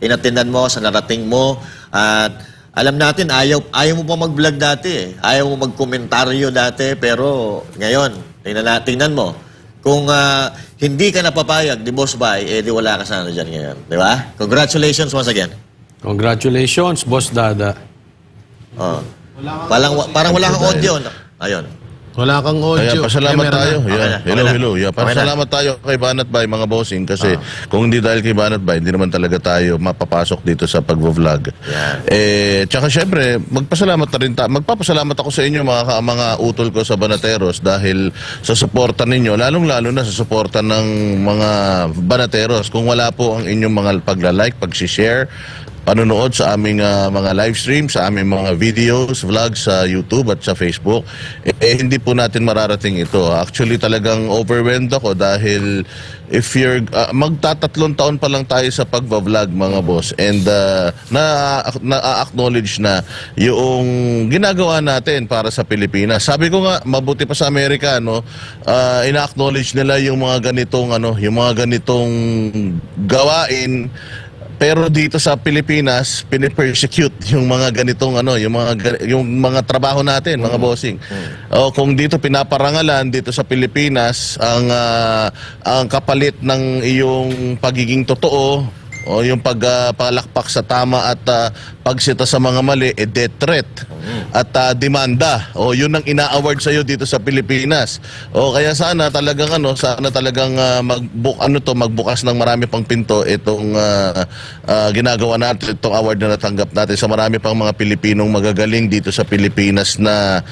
inatindan mo, sa narating mo. At alam natin, ayaw mo pa mag-vlog dati eh. Ayaw mo mag-komentaryo dati, pero ngayon, tingnan mo. Kung hindi ka napapayag ni Boss Bay, di wala ka sana dyan ngayon. Di ba? Congratulations once again. Congratulations, Boss Dada. Parang wala kang audio. Ayun. Wala kang audio. Pasalamat tayo. na. Hello. Pasalamat tayo kay Banat Bay, mga bossing, kasi kung hindi dahil kay Banat Bay, hindi naman talaga tayo mapapasok dito sa pag-vlog. Tsaka syempre, magpapasalamat ako sa inyo mga utol ko sa Banateros dahil sa suporta ninyo, lalong-lalo na sa suporta ng mga Banateros. Kung wala po ang inyong mga pagla-like, pag-share, panonood sa aming mga live stream, sa aming mga videos, vlogs sa YouTube at sa Facebook, hindi po natin mararating ito. Actually, talagang overwhelmed ako dahil if you're magtatatlong taon pa lang tayo sa pagva-vlog, mga boss, and na-acknowledge na yung ginagawa natin para sa Pilipinas. Sabi ko nga, mabuti pa sa Amerika, ina-acknowledge nila yung mga ganitong gawain. Pero dito sa Pilipinas, pinipersecute yung mga ganitong yung mga trabaho natin, mga bossing. Kung dito pinaparangalan dito sa Pilipinas ang kapalit ng iyong pagiging totoo o yung pagpalakpak sa tama at pagsita sa mga mali, death threat at demanda. Yun ang ina-award sa iyo dito sa Pilipinas. Kaya sana talagang magbukas ng marami pang pinto itong ginagawa natin, itong award na natanggap natin sa marami pang mga Pilipinong magagaling dito sa Pilipinas na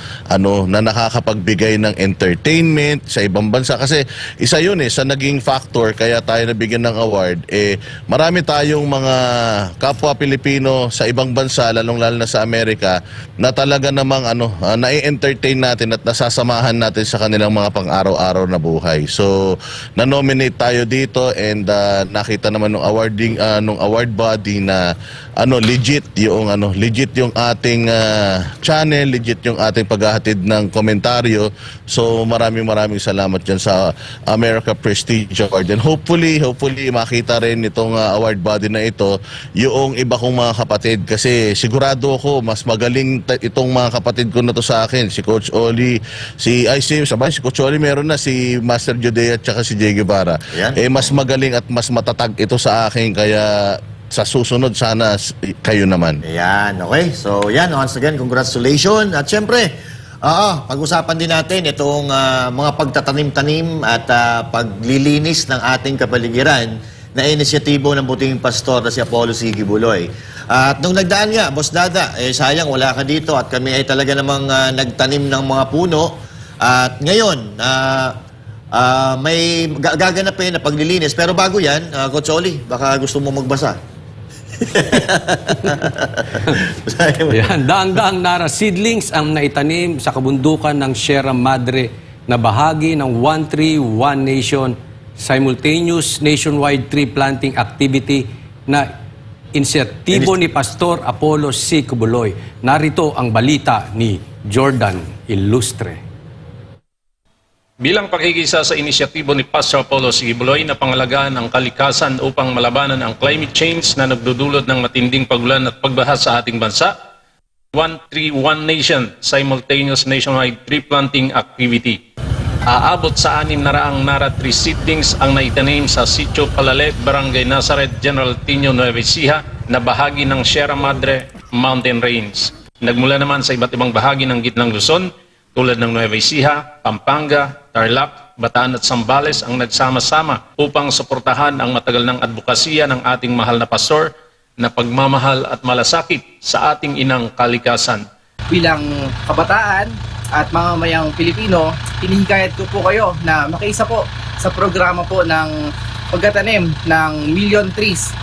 na nakakapagbigay ng entertainment sa ibang bansa, kasi isa yun sa naging factor kaya tayo nabigyan ng award. Marami tayong mga kapwa Pilipino sa ibang bansa, lalong-lalo na sa Amerika, na talaga namang nai-entertain natin at nasasamahan natin sa kanilang mga pang-araw-araw na buhay. So, na-nominate tayo dito and nakita naman nung award body na legit yung ating channel, legit yung ating paghahatid ng komentaryo. So, maraming salamat dyan sa America Prestige Award. And hopefully makita rin itong award body na ito yung iba kong mga kapatid, kasi sigurado ako mas magaling itong mga kapatid ko na to sa akin, si Coach Oli, si Coach Oli, meron na si Master Judea at saka si Jay Guevara. Mas magaling at mas matatag ito sa akin, kaya sa susunod sana kayo naman. Ayan, okay. So yan, once again, congratulations. At syempre, pag-usapan din natin itong mga pagtatanim-tanim at paglilinis ng ating kapaligiran na inisyatibo ng buting pastor na si Apollo C. Kibuloy. At nung nagdaan nga, Boss Dada, sayang wala ka dito at kami ay talaga namang nagtanim ng mga puno. At ngayon, may gaganapin na paglilinis. Pero bago yan, Coach Oli, baka gusto mo magbasa. Daang-daang nara seedlings ang naitanim sa kabundukan ng Sierra Madre na bahagi ng One Tree, One Nation simultaneous nationwide tree planting activity na inisyatibo ni Pastor Apollo C. Kibuloy. Narito ang balita ni Jordan Illustre. Bilang pakikisa sa inisyatibo ni Pastor Apollo Sigibuloy na pangalagaan ang kalikasan upang malabanan ang climate change na nagdudulot ng matinding pagulan at pagbaha sa ating bansa, 131 Nation simultaneous nationwide tree planting activity. Aabot sa 600 nara tree seedlings ang naitanim sa Sitio Palale, Barangay Nazareth, General Tino, Nueva Ecija na bahagi ng Sierra Madre Mountain Range. Nagmula naman sa iba't ibang bahagi ng gitnang Luzon tulad ng Nueva Ecija, Pampanga, Tarlac, Bataan at Zambales ang nagsama-sama upang suportahan ang matagal ng advokasya ng ating mahal na pastor na pagmamahal at malasakit sa ating inang kalikasan. Bilang kabataan at mamamayang Pilipino, hinihikayat ko po kayo na makiisa po sa programa po ng pagtatanim ng million trees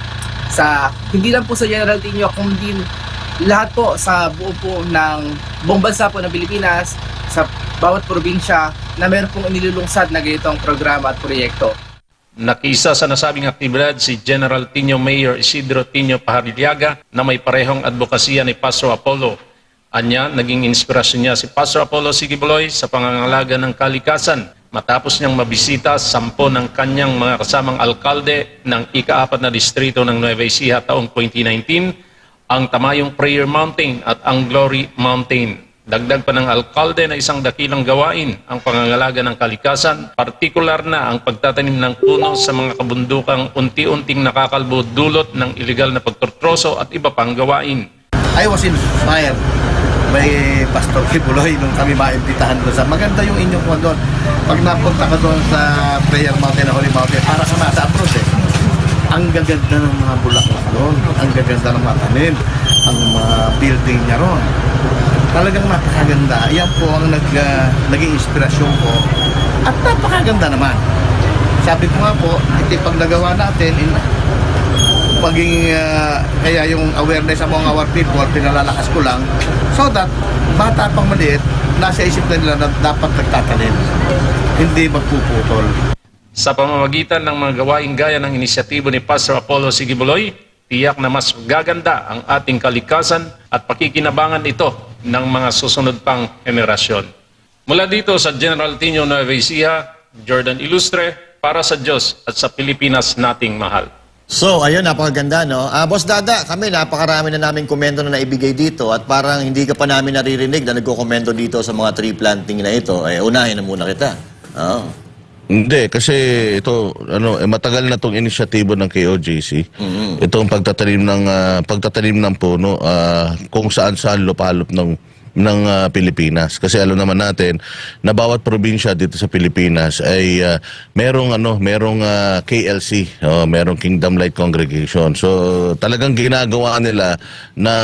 sa hindi lang po sa General Tino kundi lahat po sa buong bansa po ng Pilipinas, sa bawat probinsya na meron pong inilulungsad na ganitong programa at proyekto. Nakisa sa nasabing aktibidad si General Tino Mayor Isidro Tino Pahariliaga na may parehong advokasya ni Pastor Apollo. Anya, naging inspirasyon niya si Pastor Apollo Sigibuloy sa pangangalaga ng kalikasan matapos niyang mabisita 10 ng kanyang mga kasamang alkalde ng ika-4 na distrito ng Nueva Ecija taong 2019, ang Tamayong Prayer Mountain at ang Glory Mountain. Dagdag pa ng alkalde na isang dakilang gawain ang pangangalaga ng kalikasan, partikular na ang pagtatanim ng puno sa mga kabundukang unti-unting nakakalbo dulot ng iligal na pagtortroso at iba pang gawain. I was inspired by Pastor Sigibuloy nung kami maimbitahan doon sa maganda yung inyong kwan doon. Pag napunta ka doon sa Prayer Mountain, Holy Mountain, para sa nasa approach ang gaganda ng mga bulaklak doon, ang gaganda ng mga tanim, ang mga building niya ron. Talagang napakaganda. Yan po ang naging inspirasyon ko. At napakaganda naman. Sabi ko nga po, ito pag nagawa natin, kaya yung awareness among our people, pinalalakas ko lang, so that bata pang maliit, nasa isip na nila na dapat nagtatanim. Hindi magpuputol. Sa pamamagitan ng mga gawaing gaya ng inisyatibo ni Pastor Apollo Sigibuloy, tiyak na mas gaganda ang ating kalikasan at pakikinabangan ito ng mga susunod pang henerasyon. Mula dito sa General Tino, Nueva Ecija, Jordan Ilustre, para sa Diyos at sa Pilipinas nating mahal. So, ayun, napakaganda, no? Boss Dada, kami, napakarami na namin komento na naibigay dito at parang hindi ka pa namin naririnig na nagko-komento dito sa mga tree planting na ito. Unahin na muna kita. Oo. Hindi, kasi ito, matagal na itong inisyatibo ng KOJC. Itong pagtatanim ng puno, kung saan-saan lupalop ng Pilipinas. Kasi alam naman natin na bawat probinsya dito sa Pilipinas ay merong KLC, merong Kingdom Light Congregation. So talagang ginagawa nila na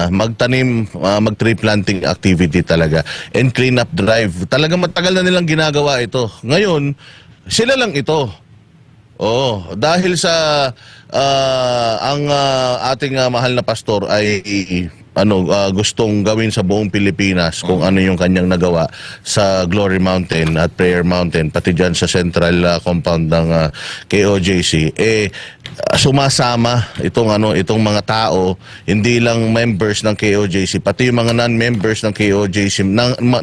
magtanim, mag-tree planting activity talaga and clean up drive. Talagang matagal na nilang ginagawa ito. Ngayon, sila lang ito. Dahil sa ang ating mahal na pastor ay gustong gawin sa buong Pilipinas kung ano yung kanyang nagawa sa Glory Mountain at Prayer Mountain, pati dyan sa central compound ng KOJC, sumasama itong mga tao, hindi lang members ng KOJC, pati yung mga non-members ng KOJC,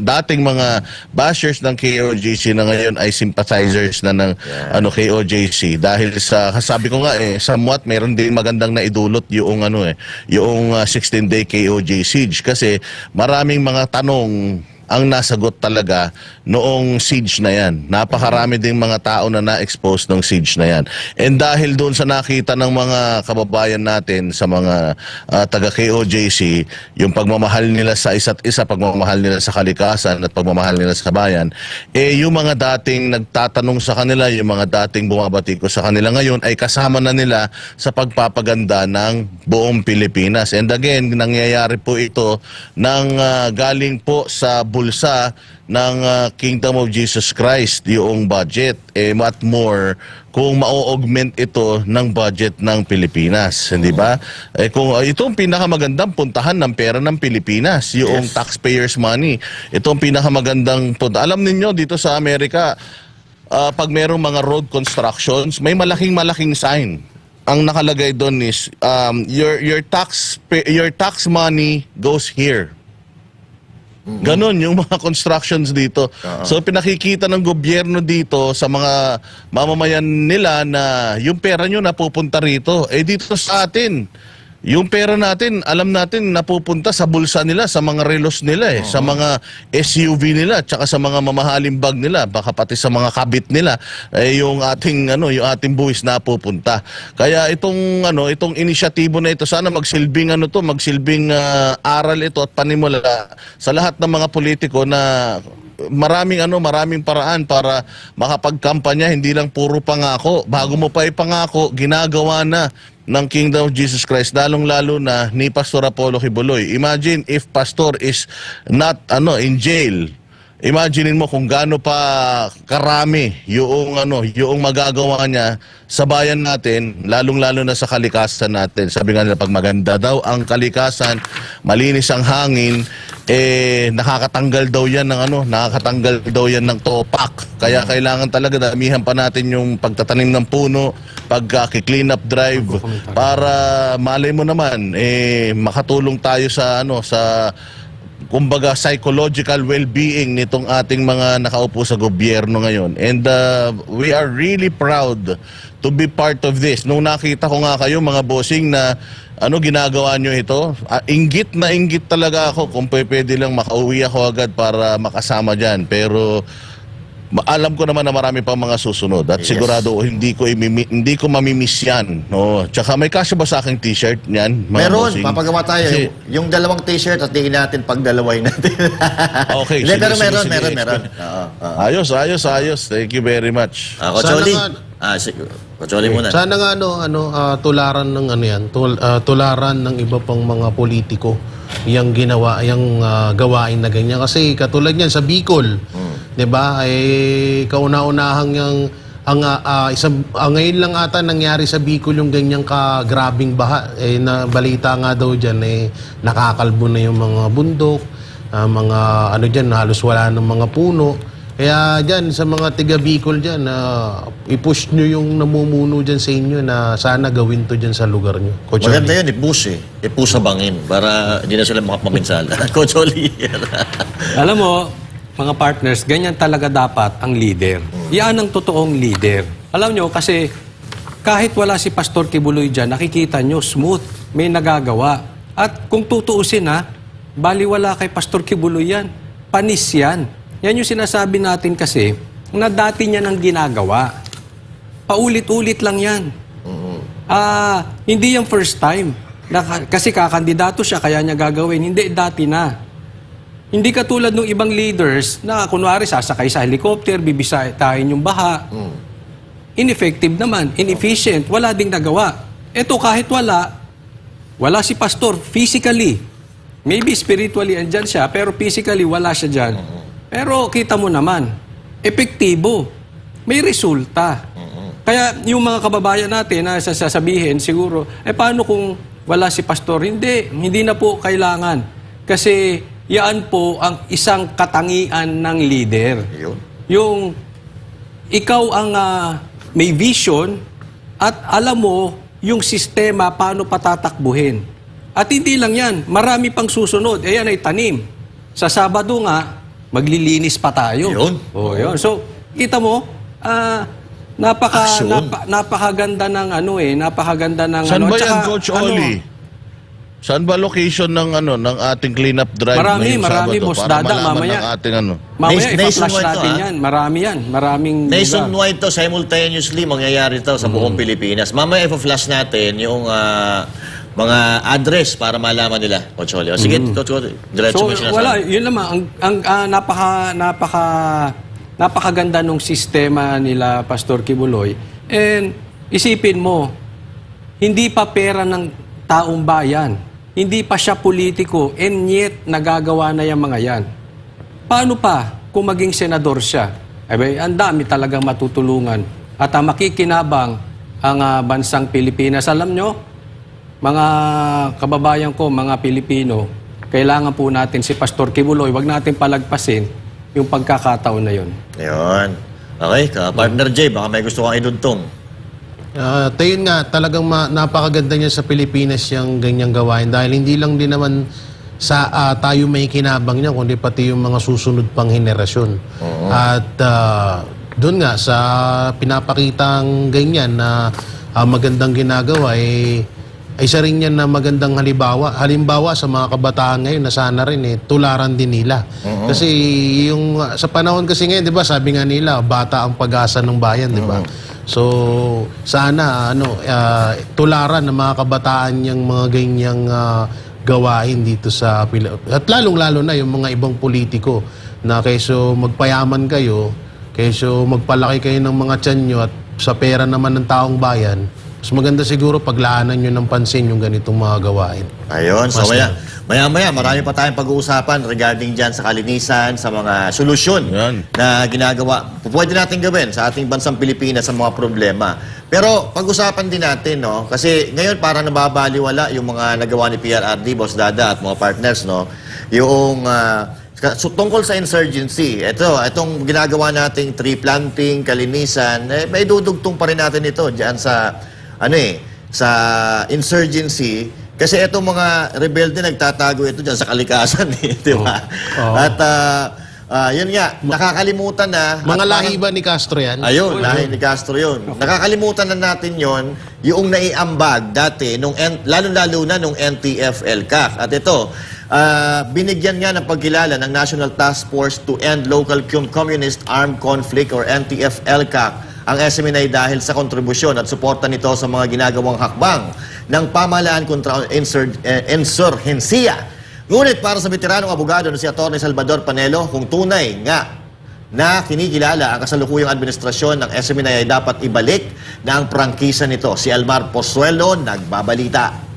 dating mga bashers ng KOJC na ngayon ay sympathizers na ng KOJC, dahil sa sabi ko nga somewhat meron din magandang naidulot yung yung 16-day KOJ siege, kasi maraming mga tanong ang nasagot talaga noong siege na yan. Napakarami ding mga tao na na-expose ng siege na yan. And dahil doon sa nakita ng mga kababayan natin sa mga taga-KOJC, yung pagmamahal nila sa isa't isa, pagmamahal nila sa kalikasan at pagmamahal nila sa bayan, yung mga dating nagtatanong sa kanila, yung mga dating bumabati ko sa kanila ngayon ay kasama na nila sa pagpapaganda ng buong Pilipinas. And again, nangyayari po ito galing po sa bulsa ng Kingdom of Jesus Christ, yung budget. What more kung ma-augment ito ng budget ng Pilipinas, hindi ba? Kung itong pinakamagandang puntahan ng pera ng Pilipinas, yung taxpayers' money. Itong pinakamagandang punta. Alam niyo dito sa Amerika, pag merong mga road constructions, may malaking sign. Ang nakalagay doon is your tax money goes here. Ganon yung mga constructions dito. So pinakikita ng gobyerno dito sa mga mamamayan nila na yung pera nyo napupunta rito. Dito sa atin, yung pera natin, alam natin napupunta sa bulsa nila, sa mga relos nila sa mga SUV nila, tsaka sa mga mamahaling bag nila, baka pati sa mga kabit nila, yung ating yung ating buwis napupunta. Kaya itong itong inisyatibo na ito, sana magsilbing magsilbing aral ito at panimula sa lahat ng mga politiko na maraming paraan para makapagkampanya, hindi lang puro pangako. Bago mo pa ipangako, ginagawa na ng Kingdom of Jesus Christ, lalong-lalo na ni Pastor Apollo Quiboloy. Imagine if Pastor is not in jail. Imagine mo kung gaano pa karami yung magagawa niya sa bayan natin, lalong-lalo na sa kalikasan natin. Sabi nga nila, pag maganda daw ang kalikasan, malinis ang hangin, nakakatanggal daw yan ng topak. Kaya kailangan talaga damihan pa natin yung pagtatanim ng puno, pag-clean up drive, para malay mo naman makatulong tayo sa kumbaga psychological well-being nitong ating mga nakaupo sa gobyerno ngayon. And we are really proud to be part of this. Nung nakita ko nga kayo mga bossing na ginagawa nyo ito, inggit na inggit talaga ako kung pwede lang makauwi ako agad para makasama dyan. Pero alam ko naman na marami pang mga susunod at sigurado hindi ko mamimiss yan. No? Tsaka may kasya ba sa aking t-shirt niyan? Meron, papagawa tayo. Kasi, yung dalawang t-shirt at tingin natin pagdalaway natin. Okay. Pero meron. Ayos. Thank you very much. Kocholi. Kocholi muna. Sana nga tularan ng tularan ng iba pang mga politiko yung gawain na ganyan. Kasi katulad niyan sa Bicol, 'di ba? Kauna-unahang ngayon lang ata nangyari sa Bicol yung ganyang kagrabing baha. Na balita nga daw diyan nakakalbo na yung mga bundok, mga diyan halos wala ng mga puno. Kaya diyan sa mga tiga Bicol diyan, i-push nyo yung namumuno diyan sa inyo na sana gawin to diyan sa lugar nyo. Coach Maganda yun, i-push i-push sa bangin para hindi na sila makapaminsala. Coach Oli. Alam mo, mga partners, ganyan talaga dapat ang leader. Yan ang totoong leader. Alam nyo, kasi kahit wala si Pastor Quiboloy dyan, nakikita nyo, smooth, may nagagawa. At kung tutuusin baliwala kay Pastor Quiboloy yan. Panis yan. Yan yung sinasabi natin kasi, na dati niya nang ginagawa. Paulit-ulit lang yan. Hindi yung first time. Kasi kakandidato siya, kaya niya gagawin. Hindi, dati na. Hindi katulad ng ibang leaders na kunwari sasakay sa helicopter, bibisahin yung baha. Ineffective naman, inefficient, wala ding nagawa. Ito kahit wala si pastor physically. Maybe spiritually andyan siya, pero physically wala siya dyan. Pero kita mo naman, epektibo. May resulta. Kaya yung mga kababayan natin na sasabihin siguro, paano kung wala si pastor? Hindi na po kailangan. Kasi yan po ang isang katangian ng leader. Yung ikaw ang may vision at alam mo yung sistema paano patatakbuhin. At hindi lang yan, marami pang susunod. Yan ay tanim. Sa Sabado nga, maglilinis pa tayo. Yun. So, kita mo, napakaganda ng napakaganda ng Saan ba yan, Coach Oli? Saan ba location ng ating cleanup drive ngayong Sabado? Boss Dada, mamaya. Mamaya ipa-flash natin yan. Marami yan. Maraming nationwide to, simultaneously mangyayari to sa buong Pilipinas. Mamaya ipa-flash natin yung mga address para malaman nila, Coach Oli. Sige, Coach Oli, diretso mo sinasabi. Wala, yun naman. Ang napakaganda nung sistema nila, Pastor Quiboloy. And isipin mo, hindi pa pera ng taong bayan. Hindi pa siya politiko, and yet nagagawa na yung mga yan. Paano pa kung maging senador siya? Ang dami talagang matutulungan. At makikinabang ang bansang Pilipinas. Alam nyo, mga kababayan ko, mga Pilipino, kailangan po natin si Pastor Quiboloy, wag natin palagpasin yung pagkakataon na yun. Yun. Okay, Partner Jay, baka may gusto kang idudtong. Tayo nga, talagang napakaganda niya sa Pilipinas yung ganyang gawain dahil hindi lang din naman tayo may kinabang niya, kundi pati yung mga susunod pang henerasyon. At doon nga, sa pinapakitang ganyan na magandang ginagawa, isa rin yan na magandang halimbawa sa mga kabataan ngayon na sana rin tularan din nila. Kasi yung sa panahon kasi ngayon, 'di ba, sabi nga nila, bata ang pag-asa ng bayan, 'di ba? So sana tularan ng mga kabataan yung mga ganyang gawain dito sa Pilipinas. At lalong-lalo na yung mga ibang politiko na kaysa magpayaman kayo, kaysa magpalaki kayo ng mga tiyan nyo at sa pera naman ng taong bayan, mas maganda siguro paglaanan nyo ng pansin yung ganitong mga gawain. Ayun, so maya-maya, marami pa tayong pag-uusapan regarding dyan sa kalinisan, sa mga solusyon na ginagawa. Pwede natin gawin sa ating bansang Pilipinas sa mga problema. Pero pag-usapan din natin, no? Kasi ngayon parang nababaliwala yung mga nagawa ni PRRD, Boss Dada at mga partners, no? Yung tungkol sa insurgency, itong ginagawa nating tree planting, kalinisan, may dudugtong pa rin natin ito dyan sa sa insurgency, kasi itong mga rebelde nagtatago ito dyan sa kalikasan, di ba? At yun nga, nakakalimutan na. Mga lahi ba ni Castro yan? Ayun, lahi ni Castro yun. Nakakalimutan na natin yon yung naiambag dati, lalo-lalo na nung NTF-ELCAC. At ito, binigyan nga ng pagkilala ng National Task Force to End Local Communist Armed Conflict or NTF-ELCAC ang SMNI dahil sa kontribusyon at suporta nito sa mga ginagawang hakbang ng pamahalaan kontra insurhensiya. Ngunit para sa veteranong abogado na si Atty. Salvador Panelo, kung tunay nga na kinikilala ang kasalukuyang administrasyon ng SMNI ay dapat ibalik na ang prangkisa nito. Si Almar Pozuelo, nagbabalita.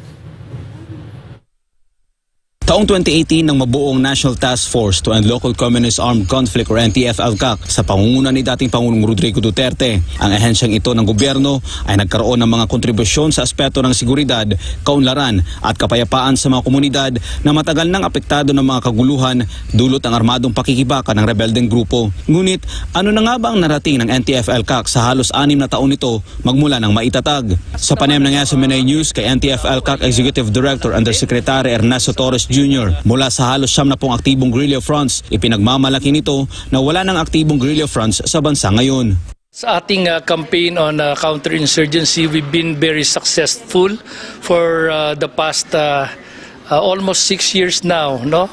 Taong 2018 nang mabuong National Task Force to End Local Communist Armed Conflict or NTF-ELCAC sa pangunguna ni dating Pangulong Rodrigo Duterte. Ang ahensyang ito ng gobyerno ay nagkaroon ng mga kontribusyon sa aspeto ng seguridad, kaunlaran at kapayapaan sa mga komunidad na matagal nang apektado ng mga kaguluhan dulot ang armadong pakikibaka ng rebeldeng grupo. Ngunit ano na nga ba ang narating ng NTF-ELCAC sa halos 6 na taon nito magmula ng maitatag? Sa panayam ng SMNI News kay NTF-ELCAC Executive Director Undersecretary Ernesto Torres Jr. Mula sa halos 70 aktibong guerrilla fronts, ipinagmamalaki nito na wala ng aktibong guerrilla fronts sa bansa ngayon. Sa ating campaign on counterinsurgency, we've been very successful for the past almost 6 years now. No?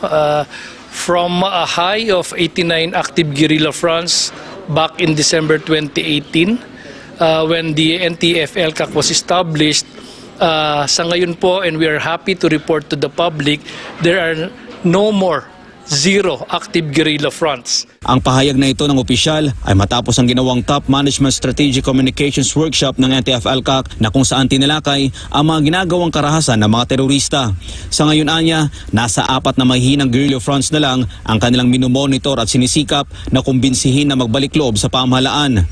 From a high of 89 active guerrilla fronts back in December 2018, when the NTF-ELCAC was established, sa ngayon po, and we are happy to report to the public, there are no more zero active guerrilla fronts. Ang pahayag na ito ng opisyal ay matapos ang ginawang Top Management Strategic Communications Workshop ng NTF-ELCAC na kung saan tinalakay ang mga ginagawang karahasan ng mga terorista. Sa ngayon anya, nasa 4 na mahihinang guerrilla fronts na lang ang kanilang minomonitor at sinisikap na kumbinsihin na magbalik loob sa pamahalaan.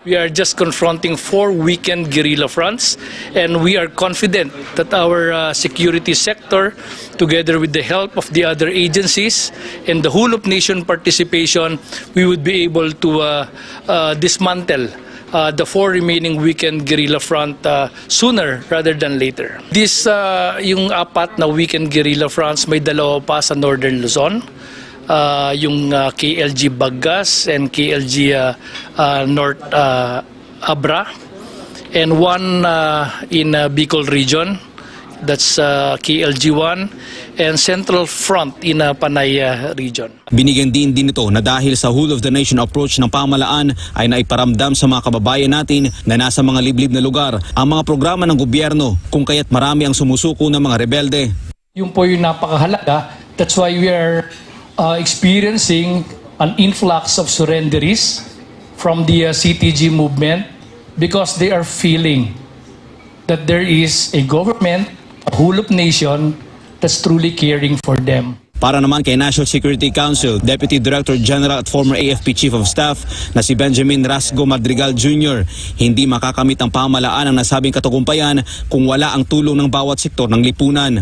We are just confronting 4 weakened guerrilla fronts, and we are confident that our security sector, together with the help of the other agencies and the whole of nation participation, we would be able to dismantle the 4 remaining weakened guerrilla front sooner rather than later. This, yung 4 na weakened guerrilla fronts, may 2 pa sa Northern Luzon. Yung KLG Baggas and KLG North Abra, and 1 in Bicol region, that's KLG 1, and Central Front in Panay region. Binigyan din ito na dahil sa whole of the nation approach ng pamahalaan ay naiparamdam sa mga kababayan natin na nasa mga liblib na lugar ang mga programa ng gobyerno, kung kaya't marami ang sumusuko ng mga rebelde. Yung po yung napakahalaga, that's why we are experiencing an influx of surrenderies from the CTG movement, because they are feeling that there is a government, a whole of nation, that's truly caring for them. Para naman kay National Security Council, Deputy Director General at former AFP Chief of Staff na si Benjamin Rasgo Madrigal Jr., hindi makakamit ang pamahalaan ang nasabing katagumpayan kung wala ang tulong ng bawat sektor ng lipunan.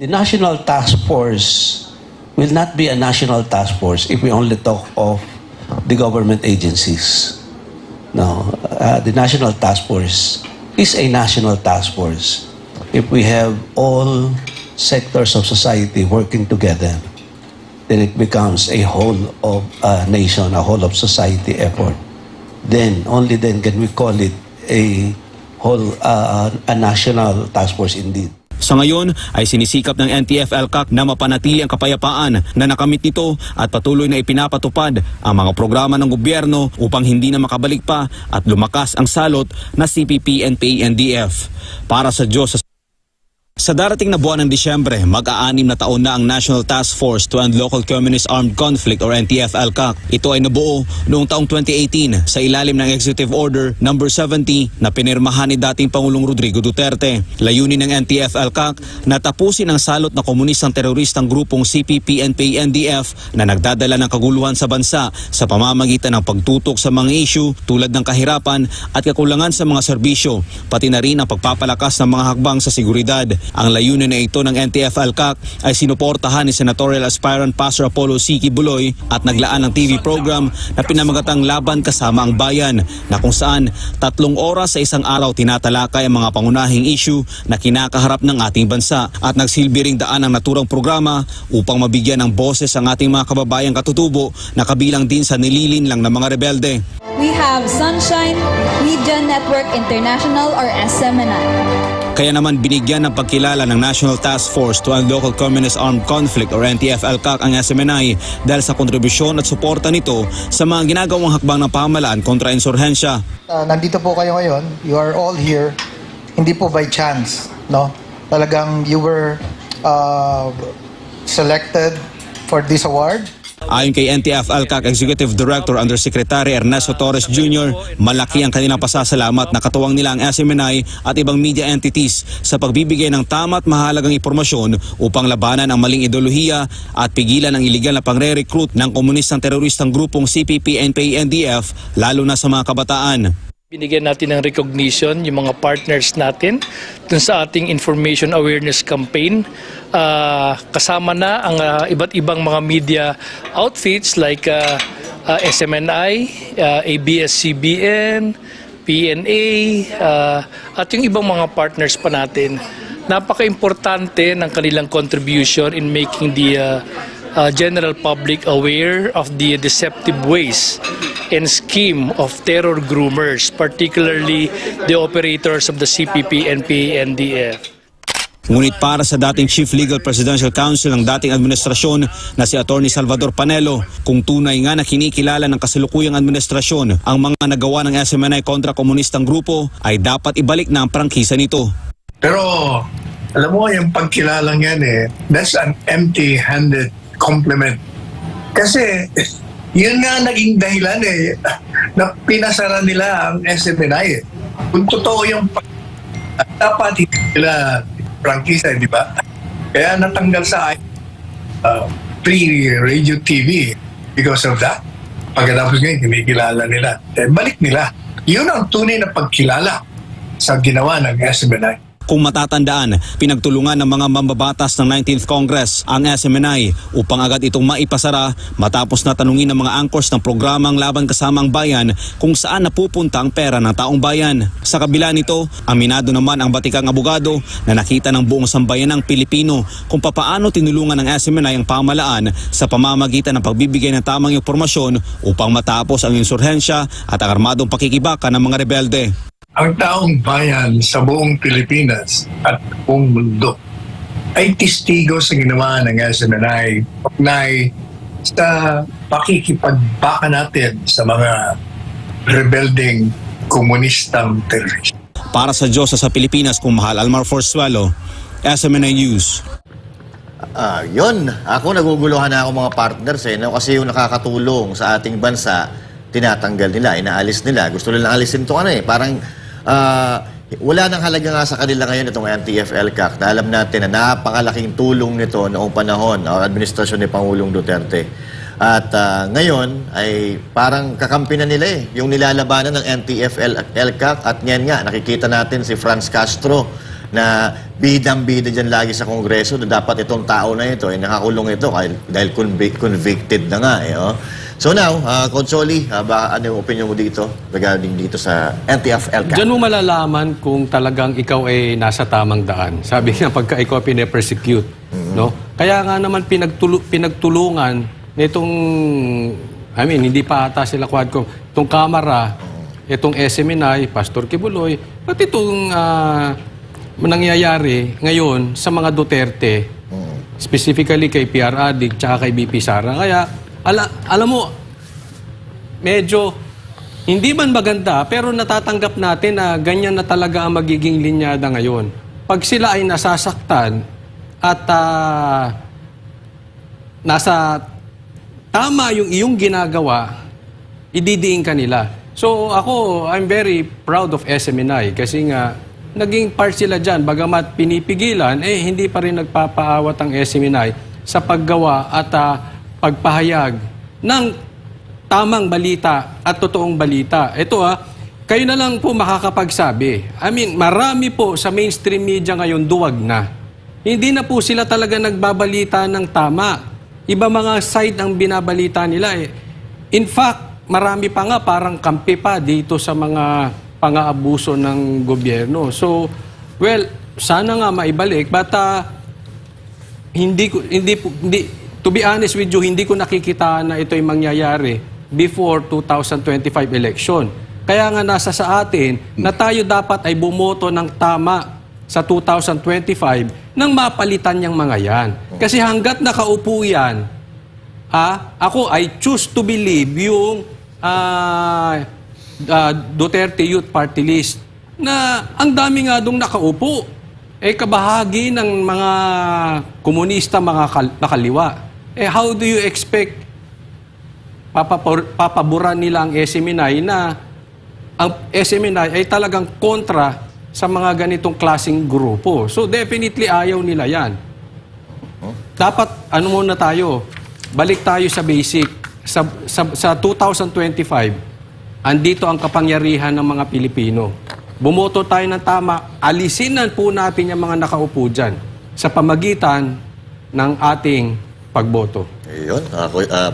The National Task Force will not be a national task force if we only talk of the government agencies. No, the National Task Force is a national task force if we have all sectors of society working together, then it becomes a whole of nation, a whole of society effort. Then, only then can we call it a whole, a national task force indeed. Sa ngayon ay sinisikap ng NTF-ELCAC na mapanatili ang kapayapaan na nakamit nito at patuloy na ipinapatupad ang mga programa ng gobyerno upang hindi na makabalik pa at lumakas ang salot na CPP, NPA, NDF. Para sa Diyos, sa darating na buwan ng Disyembre, mag-aanim na taon na ang National Task Force to End Local Communist Armed Conflict or NTF-ELCAC. Ito ay nabuo noong taong 2018 sa ilalim ng Executive Order No. 70 na pinirmahan ni dating Pangulong Rodrigo Duterte. Layunin ng NTF-ELCAC na tapusin ang salot na komunistang teroristang grupong CPP, NPA, NDF na nagdadala ng kaguluhan sa bansa sa pamamagitan ng pagtutok sa mga issue tulad ng kahirapan at kakulangan sa mga serbisyo, pati na rin ang pagpapalakas ng mga hakbang sa seguridad. Ang layunin na ito ng NTF-ELCAC ay sinuportahan ni Senatorial Aspirant Pastor Apollo C. Kibuloy at naglaan ng TV program na pinamagatang Laban Kasama ang Bayan na kung saan 3 oras sa isang araw tinatalakay ang mga pangunahing issue na kinakaharap ng ating bansa at nagsilbi ring daan ang naturang programa upang mabigyan ng boses ang ating mga kababayang katutubo na kabilang din sa nililin lang ng mga rebelde. We have Sunshine Media Network International or SMNI. Kaya naman binigyan ng pagkilala ng National Task Force to End Local Communist Armed Conflict or NTF-ELCAC ang SMNI dahil sa kontribusyon at suporta nito sa mga ginagawang hakbang ng pamahalaan kontra insurhensya. Nandito po kayo ngayon, you are all here, hindi po by chance, no? Talagang you were selected for this award. Ayon kay NTF-ELCAC Executive Director Undersecretary Ernesto Torres Jr., malaki ang kanilang pasasalamat na katuwang nila ang SMNI at ibang media entities sa pagbibigay ng tama at mahalagang impormasyon upang labanan ang maling ideolohiya at pigilan ang iligal na pangre-recruit ng komunistang teroristang grupong CPP, NPA, NDF, lalo na sa mga kabataan. Binigyan natin ng recognition yung mga partners natin dun sa ating information awareness campaign. Kasama na ang iba't ibang mga media outfits like SMNI, ABS-CBN, PNA, at yung ibang mga partners pa natin. Napaka-importante ng kanilang contribution in making the general public aware of the deceptive ways and scheme of terror groomers, particularly the operators of the CPP, NPA, NDF. Ngunit para sa dating Chief Legal Presidential Counsel ng dating administrasyon na si Attorney Salvador Panelo, kung tunay nga na kinikilala ng kasalukuyang administrasyon ang mga nagawa ng SMNI kontra komunistang grupo, ay dapat ibalik na ang prangkisa nito. Pero alam mo, yung pagkilalang yan that's an empty-handed compliment. Kasi yun nga naging dahilan na pinasara nila ang SMNI. Kung totoo yung dapat hindi nila prangkisa, di ba? Kaya natanggal sa free radio TV because of that. Pagkatapos ngayon, kinikilala nila. Balik nila. Yun ang tunay na pagkilala sa ginawa ng SMNI. Kung matatandaan, pinagtulungan ng mga mambabatas ng 19th Congress ang SMNI upang agad itong maipasara matapos na tanungin ng mga angkors ng programang Laban Kasama ang Bayan kung saan napupunta ang pera ng taong bayan. Sa kabila nito, aminado naman ang batikang abogado na nakita ng buong sambayanang Pilipino kung papaano tinulungan ng SMNI ang pamahalaan sa pamamagitan ng pagbibigay ng tamang impormasyon upang matapos ang insurhensya at ang armadong pakikibaka ng mga rebelde. Ang taong bayan sa buong Pilipinas at buong mundo ay testigo sa ginawa ng SMNI sa pakikipagbaka natin sa mga rebelding komunistang terorista. Para sa Diyos sa Pilipinas, kung mahal Almar Forzuelo, SMNI News. Yun, ako naguguluhan na ako mga partners kasi yung nakakatulong sa ating bansa, tinatanggal nila, inaalis nila. Gusto nila alisin ito parang wala nang halaga nga sa kanila ngayon itong NTF-ELCAC na alam natin na napakalaking tulong nito noong panahon o administrasyon ni Pangulong Duterte. At ngayon ay parang kakampi na nila yung nilalabanan ng NTF-ELCAC at ngayon nga nakikita natin si Franz Castro na bidang-bida dyan lagi sa Kongreso na dapat itong tao na ito nakakulong ito dahil convicted na nga So now, Consoli, ano yung opinion mo dito regarding dito sa NTF-ELCAC? Diyan mo malalaman kung talagang ikaw ay nasa tamang daan. Sabi nga, pagka ikaw pine-persecute. No? Kaya nga naman pinagtulungan nitong, hindi pa ata sila Quadcom, itong Kamara, itong SMNI, Pastor Kibuloy, pati itong nangyayari ngayon sa mga Duterte, specifically kay PR Adik tsaka kay BP Sara. Kaya, alam mo, medyo hindi man maganda, pero natatanggap natin na ganyan na talaga ang magiging linyada ngayon. Pag sila ay nasasaktan at nasa tama yung iyong ginagawa, ididiin ka nila. So ako, I'm very proud of SMNI kasi nga naging part sila dyan. Bagamat pinipigilan, hindi pa rin nagpapaawat ang SMNI sa paggawa at pagpahayag ng tamang balita at totoong balita. Ito kayo na lang po makakapagsabi. Marami po sa mainstream media ngayon duwag na. Hindi na po sila talaga nagbabalita ng tama. Iba mga side ang binabalita nila. In fact, marami pa nga parang kampi pa dito sa mga pang-aabuso ng gobyerno. So, well, sana nga maibalik. But to be honest with you, hindi ko nakikita na ito'y mangyayari before 2025 election. Kaya nga nasa sa atin na tayo dapat ay bumoto ng tama sa 2025 nang mapalitan niyang mga yan. Kasi hanggat nakaupo yan, ako I choose to believe yung Duterte Youth Party List na ang dami nga dong nakaupo. Kabahagi ng mga komunista, mga nakaliwa. How do you expect papaboran nila ang SMNI na ang SMNI ay talagang kontra sa mga ganitong klaseng grupo? So definitely ayaw nila yan. Dapat, muna tayo? Balik tayo sa basic. Sa 2025, andito ang kapangyarihan ng mga Pilipino. Bumoto tayo ng tama, alisinan po natin yung mga nakaupo dyan sa pamagitan ng ating pagboto. Ayun,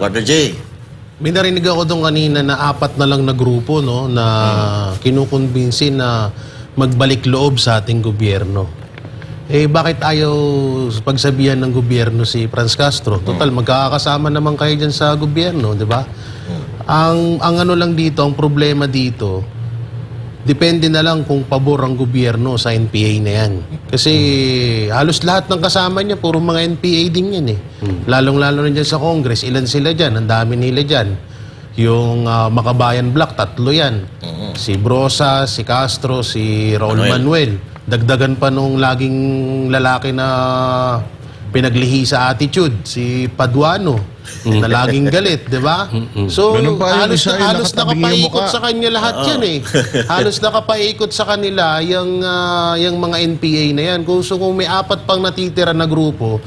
Partner J. May narinig ako doon kanina na 4 na lang na grupo na kinukumbinsi na magbalik loob sa ating gobyerno. Bakit ayaw pagsabihan ng gobyerno si Franz Castro? Total, magkakasama naman kayo dyan sa gobyerno, di ba? Ang lang dito, ang problema dito, depende na lang kung pabor ang gobyerno sa NPA na yan. Kasi halos lahat ng kasama niya, puro mga NPA din yan Lalong-lalo na dyan sa Congress, ilan sila dyan, ang dami nila dyan. Yung Makabayan Black, 3 yan. Si Brosa, si Castro, si Raul Manuel. Dagdagan pa nung laging lalaki na pinaglihi sa attitude, si Paduano, na laging galit, di ba? So, halos nakapaikot sa kanya lahat yan Halos nakapaikot sa kanila yung mga NPA na yan. Kung may 4 pang natitira na grupo,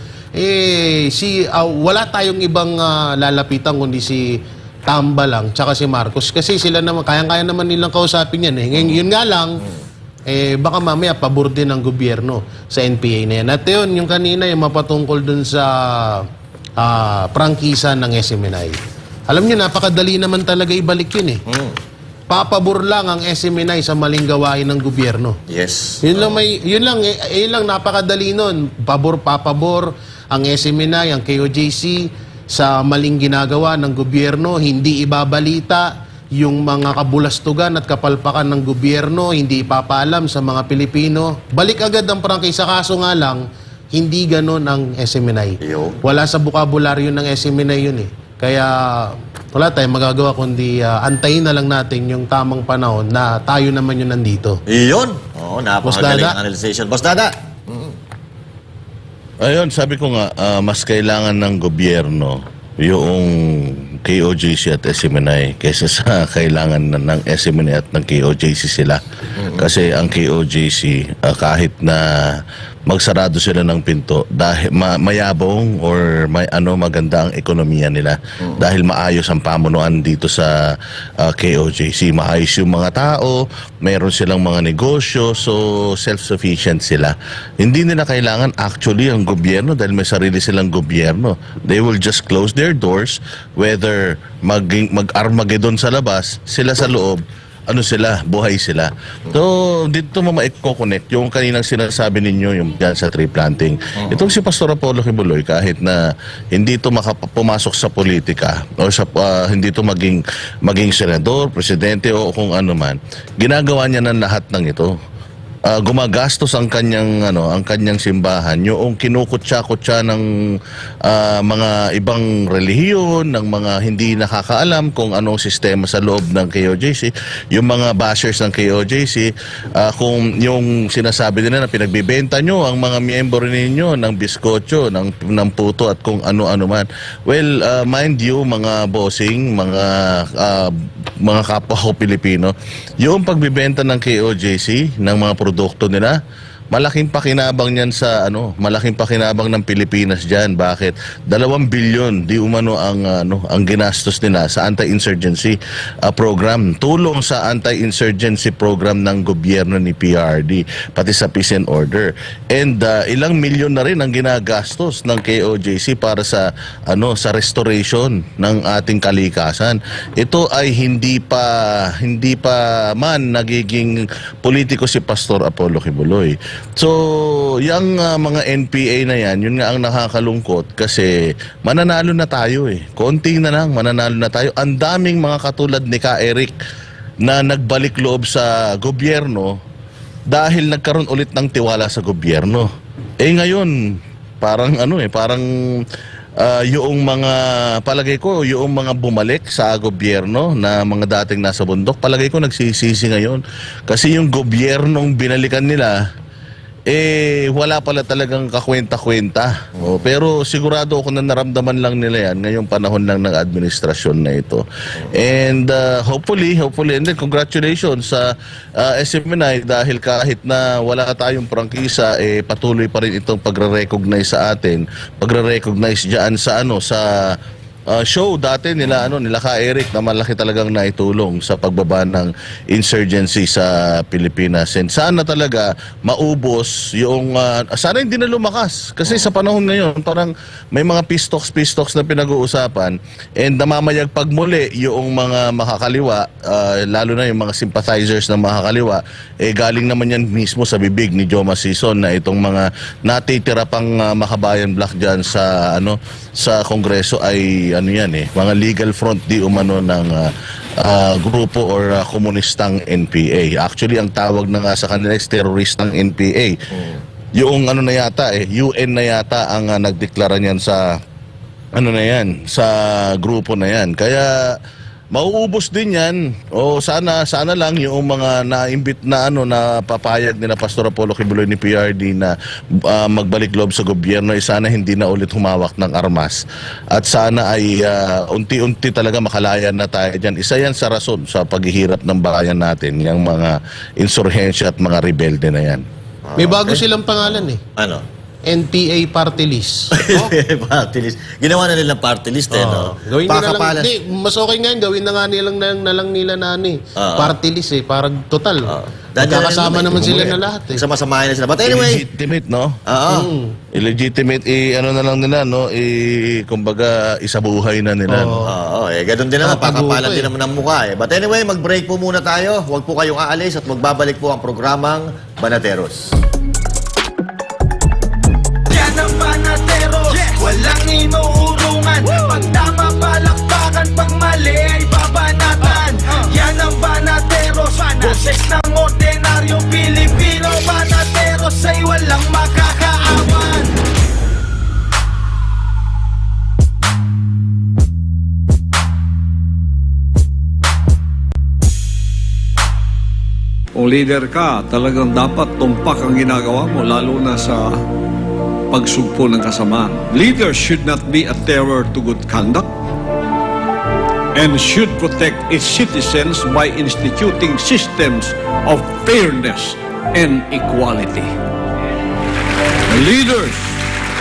wala tayong ibang lalapitan kundi si Tamba lang, tsaka si Marcos. Kasi sila naman, kaya naman nilang kausapin yan Yun nga lang, baka mamaya pabor din ng gobyerno sa NPA na yan. At yun, yung kanina, yung mapatungkol dun sa prangkisa ng SMNI. Alam nyo, napakadali naman talaga ibalik yun Papabor lang ang SMNI sa maling gawain ng gobyerno. Yes. Yun lang, napakadali nun. Papabor ang SMNI, ang KOJC sa maling ginagawa ng gobyerno, hindi ibabalita yung mga kabulastugan at kapalpakan ng gobyerno, hindi ipapaalam sa mga Pilipino. Balik agad ang prangkisa, kaso nga lang, hindi ganon ang SMNI. Wala sa bukabularyo ng SMNI yun Kaya wala tayong magagawa kundi antayin na lang natin yung tamang panahon na tayo naman yun nandito. Iyon! Napakagaling analyzation. Boss Dada! Ayun, sabi ko nga, mas kailangan ng gobyerno yung KOJC at SMNI kaysa sa kailangan ng SMNI at ng KOJC sila. Kasi ang KOJC, kahit na magsarado sila ng pinto dahil mayabong or maganda ang ekonomiya nila dahil maayos ang pamunuan dito sa KOJC. Maayos yung mga tao, mayroon silang mga negosyo, so self-sufficient sila. Hindi nila kailangan actually ang gobyerno dahil may sarili silang gobyerno. They will just close their doors, whether mag-Armageddon sa labas, sila sa loob, buhay sila. So, dito mo ma-connect yung kaninang sinasabi ninyo yung dyan sa tree planting. Itong si Pastor Apollo Kibuloy, kahit na hindi ito pumasok sa politika o hindi ito maging senador, presidente o kung ano man, ginagawa niya ng lahat ng ito. Gumagastos ang kanyang simbahan, yung kinukutsa-kutsa ng mga ibang relihiyon, ng mga hindi nakakaalam kung anong sistema sa loob ng KOJC, yung mga bashers ng KOJC, kung yung sinasabi nila na pinagbibenta nyo ang mga miyembro ninyo ng biskotso, ng puto at kung ano-ano man. Well, mind you, mga bossing, mga kapwa ko Pilipino, yung pagbibenta ng KOJC ng mga produkto nila, malaking pakinabang niyan sa malaking pakinabang ng Pilipinas diyan. Bakit? 2 bilyon di umano ang ginastos nila sa anti-insurgency program. Tulong sa anti-insurgency program ng gobyerno ni PRD, pati sa peace and order. And ilang milyon na rin ang ginagastos ng KOJC para sa sa restoration ng ating kalikasan. Ito ay hindi pa man nagiging politiko si Pastor Apollo Kibuloy. So, yung mga NPA na yan, yun nga ang nakakalungkot kasi mananalo na tayo Konti na lang, mananalo na tayo. Ang daming mga katulad ni Ka Eric na nagbalik loob sa gobyerno dahil nagkaroon ulit ng tiwala sa gobyerno. Ngayon, parang yung mga, palagay ko, yung mga bumalik sa gobyerno na mga dating nasa bundok, palagay ko nagsisisi ngayon. Kasi yung gobyernong binalikan nila, wala pala talagang kakwenta-kwenta. Pero sigurado ako na naramdaman lang nila yan ngayong panahon lang ng administrasyon na ito. And hopefully, and then congratulations sa SMNI dahil kahit na wala tayong prangkisa, patuloy pa rin itong pagre-recognize sa atin. Pagre-recognize dyan sa show dati nila Ka Eric na malaki talagang naitulong sa pagbaba ng insurgency sa Pilipinas. And sana talaga maubos yung sana hindi na lumakas kasi sa panahon ngayon parang may mga peace talks na pinag-uusapan and namamayag pagmuli yung mga makakaliwa, lalo na yung mga sympathizers ng makakaliwa, galing naman yan mismo sa bibig ni Joma Sison na itong mga natitira pang makabayan black dyan sa sa Kongreso ay mga legal front di umano ng grupo or komunistang NPA. Actually, ang tawag na nga sa kanila is terroristang NPA. Yung na yata UN na yata ang nagdeklara niyan sa sa grupo na yan. Kaya mauubos din yan. Sana lang yung mga na-imbit na na papayag nila Pastor Apollo Kibuloy ni PRD na magbalik loob sa gobyerno, sana hindi na ulit humawak ng armas. At sana ay unti-unti talaga makalaya na tayo dyan. Isa yan sa rason sa paghihirap ng bayan natin, yung mga insurhensya at mga rebelde na yan. May bago silang pangalan NPA Party List. Party List. Ginawa na nilang party list Gawin nila lang. Mas okay nga yun. Gawin na nga nilang nila party list Parang total. Magkakasama naman sila na lahat Sama-samahin na sila. But anyway. Illegitimate, Illegitimate, na lang nila, kumbaga, isabuhay na nila. Ganun din naman. Pakapalan din naman ang mukha But anyway, mag-break po muna tayo. Huwag po kayong aalis at magbabalik po ang programang Banateros. Ng Banateros, walang inuurungan. Pag tama palakpakan, pag mali ay babanatan. Yan ang Banateros, boses ng ordinaryong Pilipino. Banateros ay walang makakaawan. Kung leader ka, talagang dapat tumpak ang ginagawa mo, lalo na sa pagsugpo ng kasamaan. Leaders should not be a terror to good conduct and should protect its citizens by instituting systems of fairness and equality. Leaders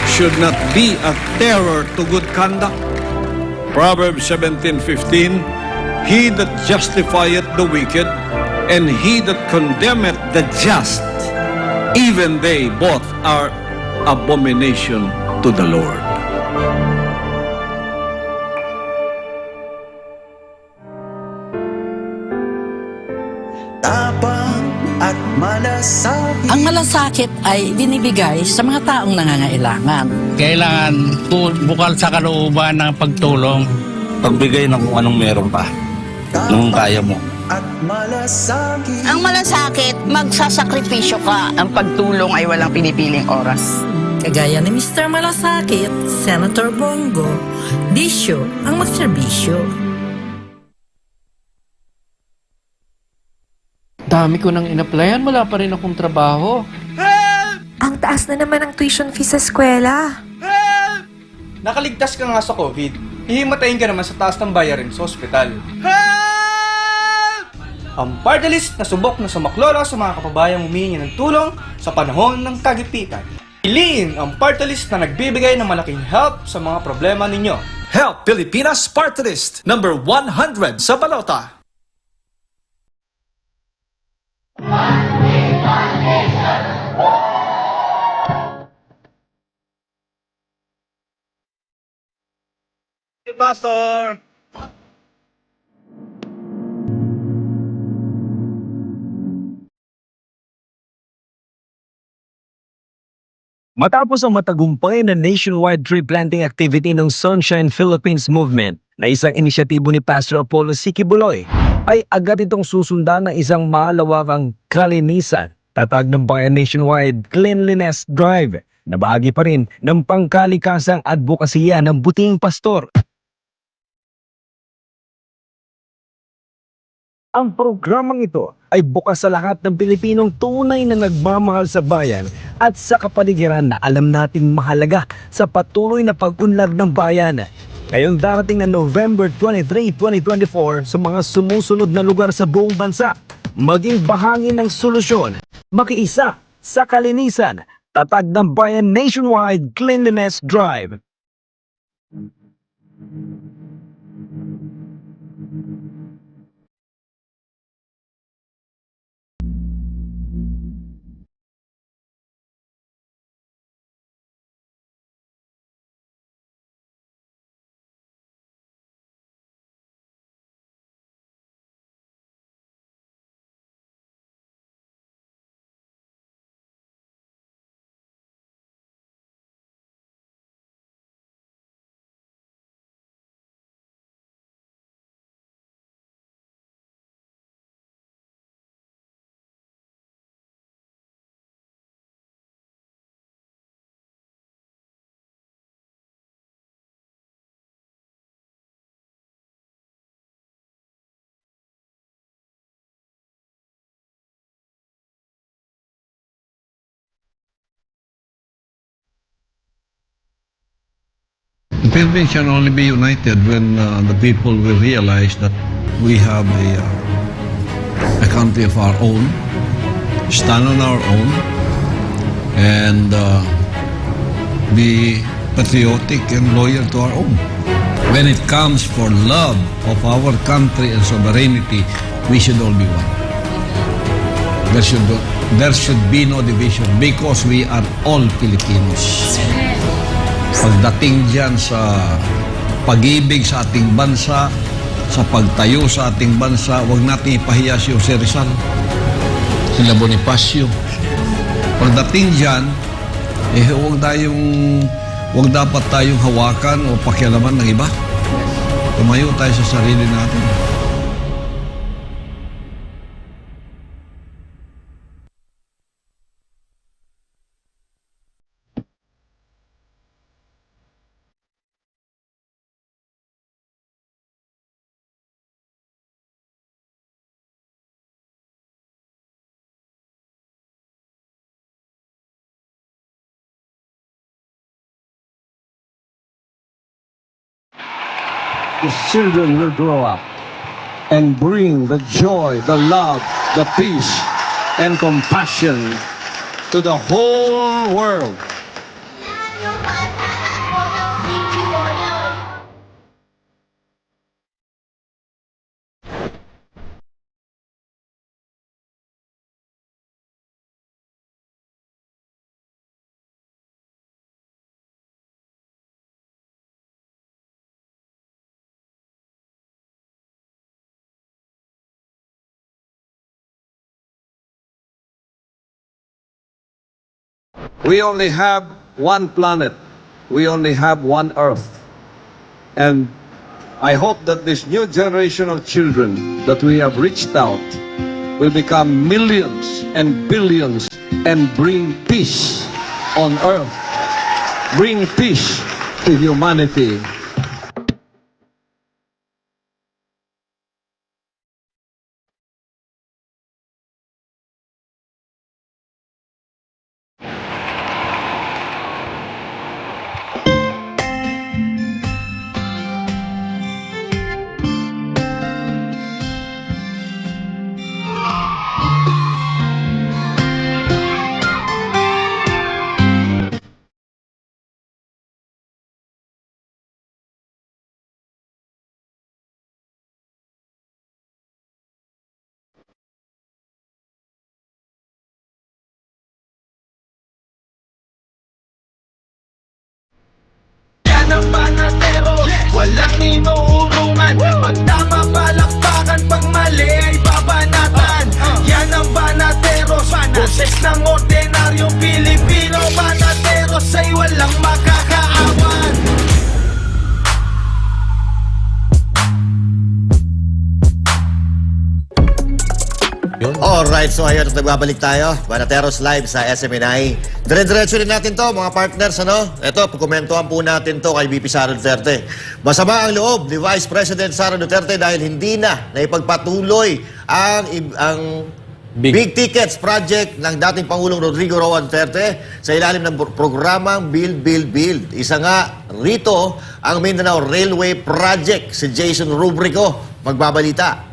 should not be a terror to good conduct. Proverbs 17:15, he that justifieth the wicked, and he that condemneth the just, even they both are abomination to the Lord. At malasakit. Ang malasakit ay binibigay sa mga taong nangangailangan. Kailangan bukal sa kalooban ng pagtulong. Pagbigay ng kung anong meron pa, nung kaya mo. At malasakit. Ang malasakit, magsasakripisyo ka. Ang pagtulong ay walang pinipiling oras. Kagaya ni Mr. Malasakit, Senator Bongo, bisyo ang magserbisyo. Dami ko nang in-applyan, wala pa rin akong trabaho. Ang taas na naman ang tuition fee sa eskwela. Nakaligtas ka nga sa COVID. Hihimatayin ka naman sa taas ng bayarin sa ospital. Ang party list na subok na sumaklolo sa mga kapabayang humihingi ng tulong sa panahon ng kagipitan. Piliin ang party list na nagbibigay ng malaking help sa mga problema ninyo. Help Pilipinas Party List, number 100 sa balota. Pastor! Matapos ang matagumpay na nationwide tree planting activity ng Sunshine Philippines Movement na isang inisyatibo ni Pastor Apollo C. Kibuloy, ay agad itong susundan ng isang malawakang kalinisan, tatag ng bayan nationwide cleanliness drive na bahagi pa rin ng pangkalikasang advokasya ng buting pastor. Ang programang ito ay bukas sa lahat ng Pilipinong tunay na nagmamahal sa bayan at sa kapaligiran na alam nating mahalaga sa patuloy na pag-unlad ng bayan. Ngayong darating na November 23, 2024 sa mga sumusunod na lugar sa buong bansa, maging bahagi ng solusyon, makiisa sa kalinisan, tatag ng bayan nationwide cleanliness drive. The Philippines can only be united when the people will realize that we have a country of our own, stand on our own, and be patriotic and loyal to our own. When it comes for love of our country and sovereignty, we should all be one. There should be no division because we are all Filipinos. Pagdating dyan sa pag-ibig sa ating bansa, sa pagtayo sa ating bansa, huwag natin ipahiya si Jose Rizal, sila Bonifacio. Pagdating dyan, huwag dapat tayong hawakan o pakialaman ng iba. Tumayo tayo sa sarili natin. The children will grow up and bring the joy, the love, the peace, and compassion to the whole world. We only have one planet. We only have one Earth. And I hope that this new generation of children that we have reached out will become millions and billions and bring peace on Earth. Bring peace to humanity. Yan ang banatero, walang inuurungan. Pag tama palakpakan, pag mali ay babanatan. Yan ang banateros, boses ng ordinaryong Pilipino. Banateros ay walang makakaawan. Alright, so ayun, nagbabalik tayo. Banateros live sa SMNI. Dire-diretso rin natin to, mga partners, ano? Ito, pagkomentuhan po natin to kay VP Sara Duterte. Masama ang loob ni Vice President Sara Duterte dahil hindi na naipagpatuloy ang Big Tickets Project ng dating Pangulong Rodrigo Roa Duterte sa ilalim ng programang Build, Build, Build. Isa nga rito ang Mindanao Railway Project. Si Jason Rubrico magbabalita.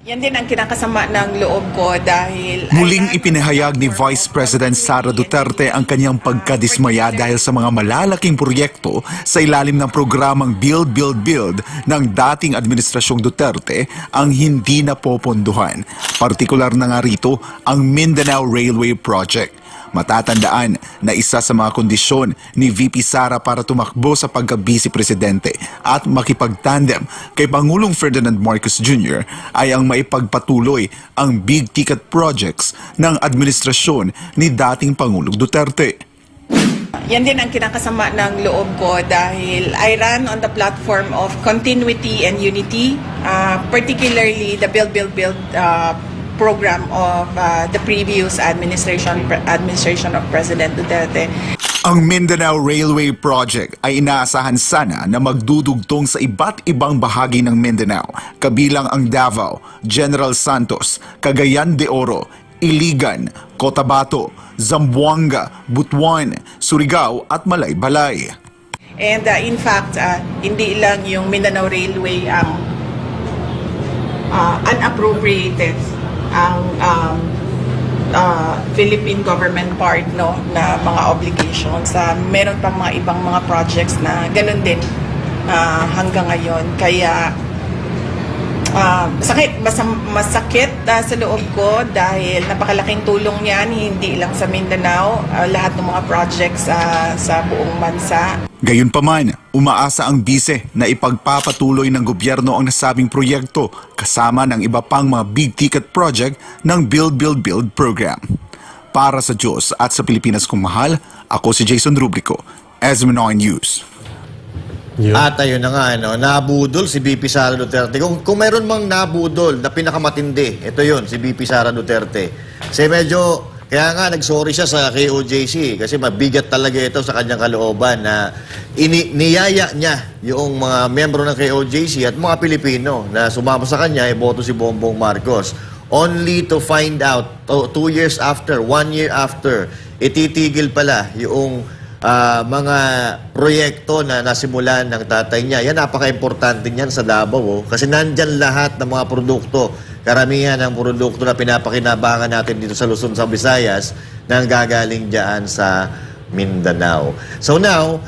Yan din ang kinakasama ng loob ko dahil... Muling ipinahayag ni Vice President Sara Duterte ang kanyang pagkadismaya dahil sa mga malalaking proyekto sa ilalim ng programang Build, Build, Build ng dating Administrasyong Duterte ang hindi napopondohan. Partikular na nga rito ang Mindanao Railway Project. Matatandaan na isa sa mga kondisyon ni VP Sara para tumakbo sa pagka-vice presidente at makipagtandem kay Pangulong Ferdinand Marcos Jr. ay ang maipagpatuloy ang big ticket projects ng administrasyon ni dating Pangulong Duterte. Yan din ang kinakasama ng loob ko dahil I ran on the platform of continuity and unity, particularly the Build, Build, Build program of the previous administration of President Duterte. Ang Mindanao Railway Project ay inaasahan sana na magdudugtong sa iba't ibang bahagi ng Mindanao, kabilang ang Davao, General Santos, Cagayan de Oro, Iligan, Cotabato, Zamboanga, Butuan, Surigao at Malaybalay. And in fact, hindi lang yung Mindanao Railway ang unappropriated ang Philippine government part na mga obligations. Meron pa mga ibang mga projects na ganun din hanggang ngayon. Kaya masakit sa loob ko dahil napakalaking tulong niyan, hindi lang sa Mindanao, lahat ng mga projects sa buong bansa. Gayunpaman, umaasa ang bise na ipagpapatuloy ng gobyerno ang nasabing proyekto kasama ng iba pang mga big ticket project ng Build, Build, Build program. Para sa Diyos at sa Pilipinas kong mahal, ako si Jason Rubrico, SMNI News. At ayun na nga, nabudol si VP Sara Duterte. Kung mayroon mang nabudol na pinakamatindi, ito yun, si VP Sara Duterte. Kasi medyo, kaya nga nagsorry siya sa KOJC kasi mabigat talaga ito sa kanyang kalooban na niyaya niya yung mga membro ng KOJC at mga Pilipino na sumama sa kanya, boto si Bongbong Marcos. Only to find out, 2 years after, 1 year after, ititigil pala yung mga proyekto na nasimulan ng tatay niya. Yan, napaka-importante niyan sa Davao. Kasi nandyan lahat ng mga produkto. Karamihan ng produkto na pinapakinabangan natin dito sa Luzon, sa Visayas, na gagaling dyan sa Mindanao. So now,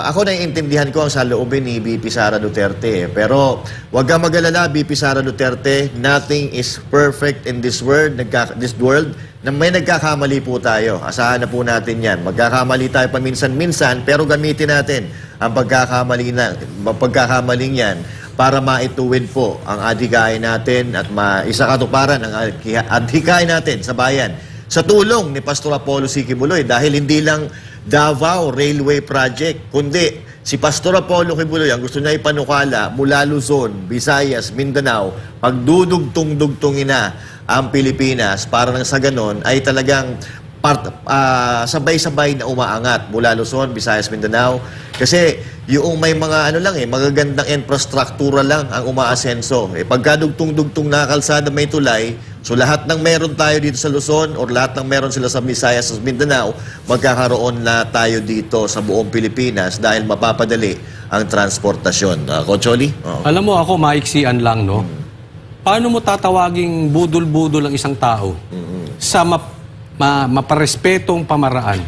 ako naiintindihan ko ang saloobin ni VP Sara Duterte. Pero huwag kang mag-alala, VP Sara Duterte, nothing is perfect in this world, na may nagkakamali po tayo. Asahan na po natin yan. Magkakamali tayo paminsan-minsan, pero gamitin natin ang pagkakamaling yan para maituwid po ang adhikain natin at maisakatuparan ang adhikain natin sa bayan. sa tulong ni Pastor Apollo C. Quiboloy dahil hindi lang Davao Railway Project, kundi si Pastor Apollo Quiboloy ang gusto niya ipanukala mula Luzon, Visayas, Mindanao, pagdudugtong-dugtongin na ang Pilipinas para nang sa ganon ay talagang sabay-sabay na umaangat mula Luzon, Visayas, Mindanao. Kasi yung may mga magagandang infrastruktura lang ang umaasenso. Pagkadugtong-dugtong na kalsada may tulay, so lahat ng meron tayo dito sa Luzon or lahat ng meron sila sa Visayas at Mindanao, magkakaroon na tayo dito sa buong Pilipinas dahil mapapadali ang transportasyon. Coach Oli? Alam mo ako, maiksian lang, no? Paano mo tatawaging budol-budol ang isang tao sa maparespetong pamaraan?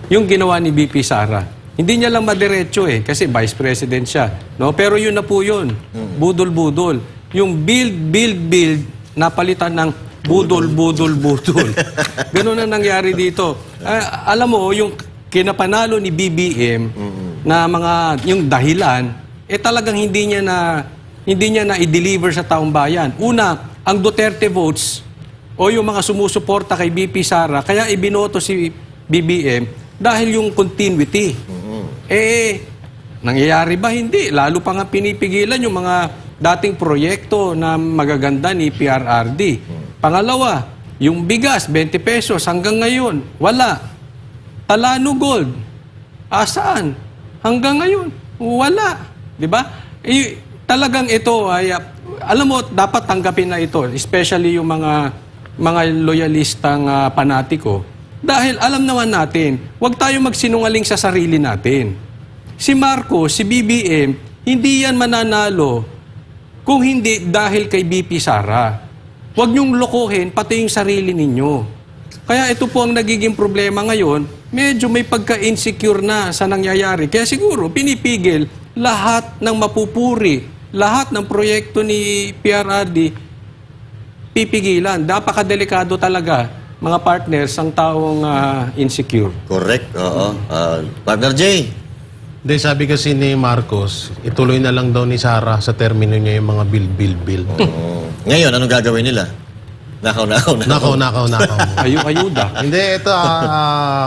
Yung ginawa ni BP Sara. Hindi niya lang madiretso kasi Vice President siya. No? Pero yun na po yun. Budol-budol. Yung build, napalitan ng budol. Ganun ang nangyari dito. Alam mo, yung kinapanalo ni BBM na yung dahilan, talagang hindi niya na i-deliver sa taong bayan. Una, ang Duterte votes o yung mga sumusuporta kay BP Sara, kaya ibinoto si BBM dahil yung continuity. Nangyayari ba? Hindi. Lalo pa nga pinipigilan yung mga dating proyekto na magaganda ni PRRD. Pangalawa, yung bigas, 20 pesos hanggang ngayon, wala. Talano Gold, asaan? Hanggang ngayon, wala. Diba? Talagang ito ay, alam mo, dapat tanggapin na ito, especially yung mga loyalistang panatiko. Dahil alam naman natin, huwag tayo magsinungaling sa sarili natin. Si Marcos, si BBM, hindi yan mananalo kung hindi dahil kay BP Sara. Huwag niyong lokohin pati yung sarili ninyo. Kaya ito po ang nagiging problema ngayon, medyo may pagka-insecure na sa nangyayari. Kaya siguro pinipigil lahat ng mapupuri, lahat ng proyekto ni PRRD, pipigilan. Napakadelikado talaga, mga partners, ang taong insecure. Correct, oo. Partner Jay? Hindi, sabi kasi ni Marcos, ituloy na lang daw ni Sara sa termino niya yung mga build. Ngayon, anong gagawin nila? Nakaw. Ayuda. Hindi, ito,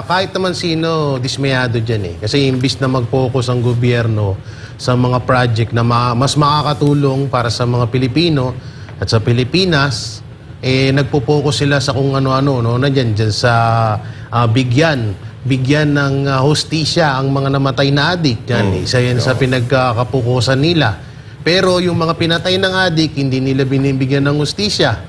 kahit naman sino, dismayado dyan Kasi imbis na mag-focus ang gobyerno sa mga project na mas makakatulong para sa mga Pilipino at sa Pilipinas, nagpo-focus sila sa kung ano-ano, nandyan sa bigyan ng hostisya ang mga namatay na adik. Isa yan sa pinagkakapukusan nila. Pero yung mga pinatay ng adik, hindi nila binibigyan ng hostisya.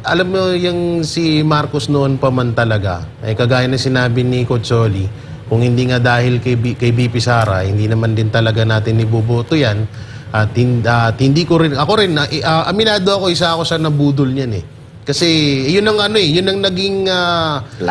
Alam mo, yung si Marcos noon pa man talaga, kagaya na sinabi ni Coach Oli, kung hindi nga dahil kay BP Sara, hindi naman din talaga natin ibuboto yan. At hindi ko rin, ako rin, aminado ako, isa ako sa nabudol niyan Kasi yun ang yun ang naging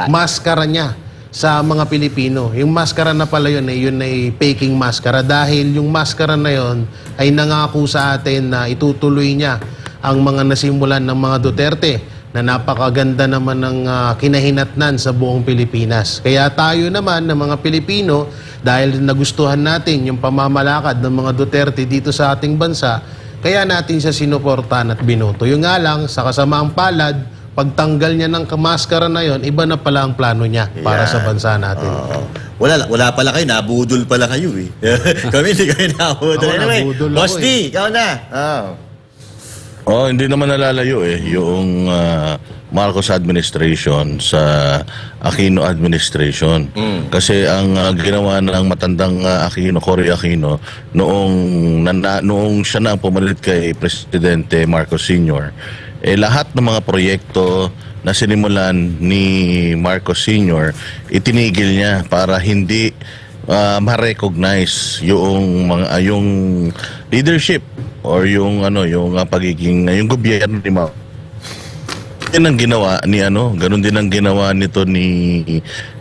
maskara niya sa mga Pilipino. Yung maskara na pala yun ay faking maskara dahil yung maskara na yun ay nangako sa atin na itutuloy niya ang mga nasimulan ng mga Duterte na napakaganda naman ng kinahinatnan sa buong Pilipinas. Kaya tayo naman ng mga Pilipino, dahil nagustuhan natin yung pamamalakad ng mga Duterte dito sa ating bansa, kaya natin siya sinuportahan at binoto. Yung nga lang, sa kasamaang palad, pagtanggal niya ng kamaskara na yon, iba na pala ang plano niya para sa bansa natin. Wala pala kayo, nabudol pala kayo Kami hindi kayo nabudol. Anyway, Boss D, ikaw na. Hindi naman nalalayo yung Marcos administration sa Aquino administration. Kasi ang ginawa ng matandang Cory Aquino noong siya na ang pumalit kay Presidente Marcos Sr., lahat ng mga proyekto na sinimulan ni Marcos Sr., itinigil niya para hindi ma-recognize yung leadership or yung pagiging yung gobyerno ni Mao. Yan ang ginawa ni ganun din ang ginawa nito ni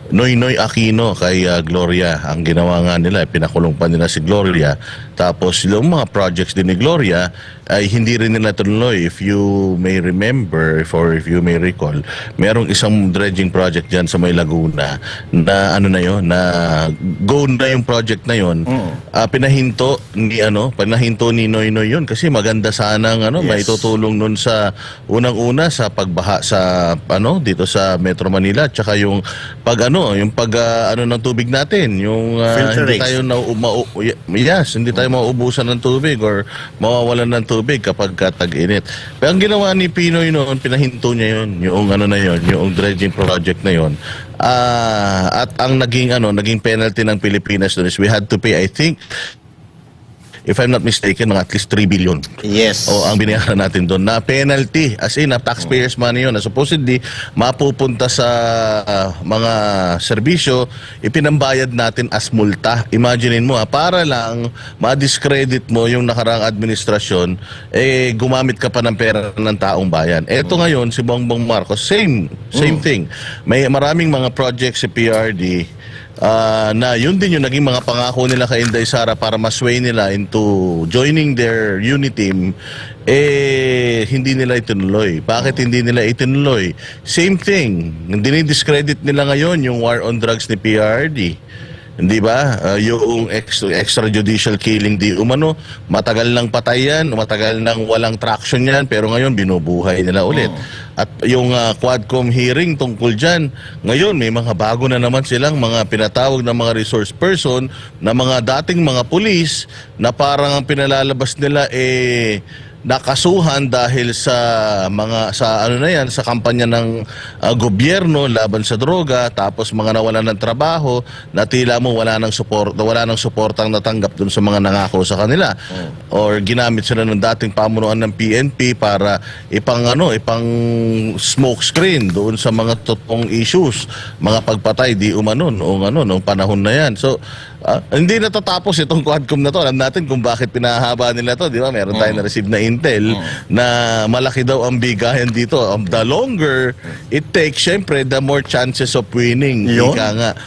Noynoy Aquino kay Gloria. Ang ginawa nga nila, pinakulong pa nila si Gloria. Tapos yung mga projects din ni Gloria ay hindi rin nila tuloy. If you may remember, or if you may recall, merong isang dredging project dyan sa May Laguna na ano na yun, na go na yung project na yun. Pinahinto ni Noynoy yun kasi maganda sanang may tutulong nun sa unang-una sa pagbaha sa dito sa Metro Manila, tsaka yung yung ng tubig natin, yung hindi tayo hindi tayo mauubusan ng tubig or mawawalan ng tubig kapag tag-init. Pero ang ginawa ni Pinoy noon, pinahinto niya yun, yung yung dredging project na yun. At ang naging penalty ng Pilipinas doon is we had to pay, I think, if I'm not mistaken, mga at least 3 billion. Yes. O ang binayaran natin doon na penalty, as in taxpayers money yun, na supposedly mapupunta sa mga serbisyo, ipinambayad natin as multa. Imaginein mo para lang ma-discredit mo yung nakaraang administrasyon, gumamit ka pa ng pera ng taong bayan. Eto ngayon, si Bongbong Marcos, same thing. May maraming mga projects si PRD na yun din yung naging mga pangako nila kay Inday Sara para masway nila into joining their unit team, hindi nila itinuloy. Bakit hindi nila itinuloy? Same thing, dinidiscredit nila ngayon yung war on drugs ni PRD. Hindi ba? Yung extrajudicial killing di umano, matagal nang patay yan, matagal nang walang traction yan, pero ngayon binubuhay nila ulit. At yung Quadcom hearing tungkol dyan, ngayon may mga bago na naman silang mga pinatawag na mga resource person na mga dating mga pulis na parang ang pinalalabas nila nakasuhan dahil sa sa kampanya ng gobyerno laban sa droga, tapos mga nawalan ng trabaho na tila mo wala nang suportang natanggap dun sa mga nangako sa kanila, or ginamit sila ng dating pamunuan ng PNP para ipang smoke screen doon sa mga totoong issues, mga pagpatay di umano noong panahon na yan. So hindi natatapos itong Quadcom na to. Alam natin kung bakit pinahaba nila to, di ba? Meron tayong na-receive na intel na malaki daw ang bigayan dito. The longer it takes, syempre, the more chances of winning. Ika nga.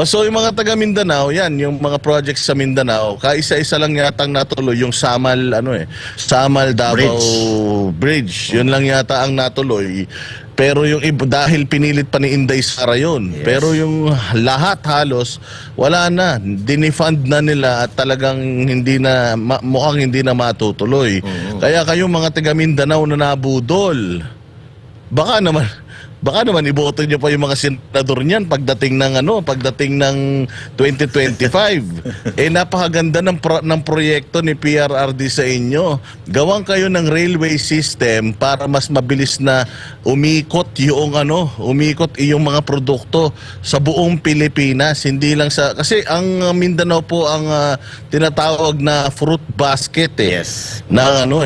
So yung mga taga Mindanao, yan, yung mga projects sa Mindanao, kaisa-isa lang yatang natuloy yung Samal Davao Bridge. Yun lang yata ang natuloy. Pero yung dahil pinilit pa ni Inday Sara yun. Pero yung lahat halos, wala na. Dinifund na nila at talagang mukhang hindi na matutuloy. Kaya kayong mga taga Mindanao na nabudol, baka naman iboto niyo pa yung mga senador niyan pagdating ng 2025. Napakaganda ng proyekto ni PRRD sa inyo. Gawan kayo ng railway system para mas mabilis na umikot yung mga produkto sa buong Pilipinas, hindi lang kasi ang Mindanao po ang tinatawag na fruit basket ng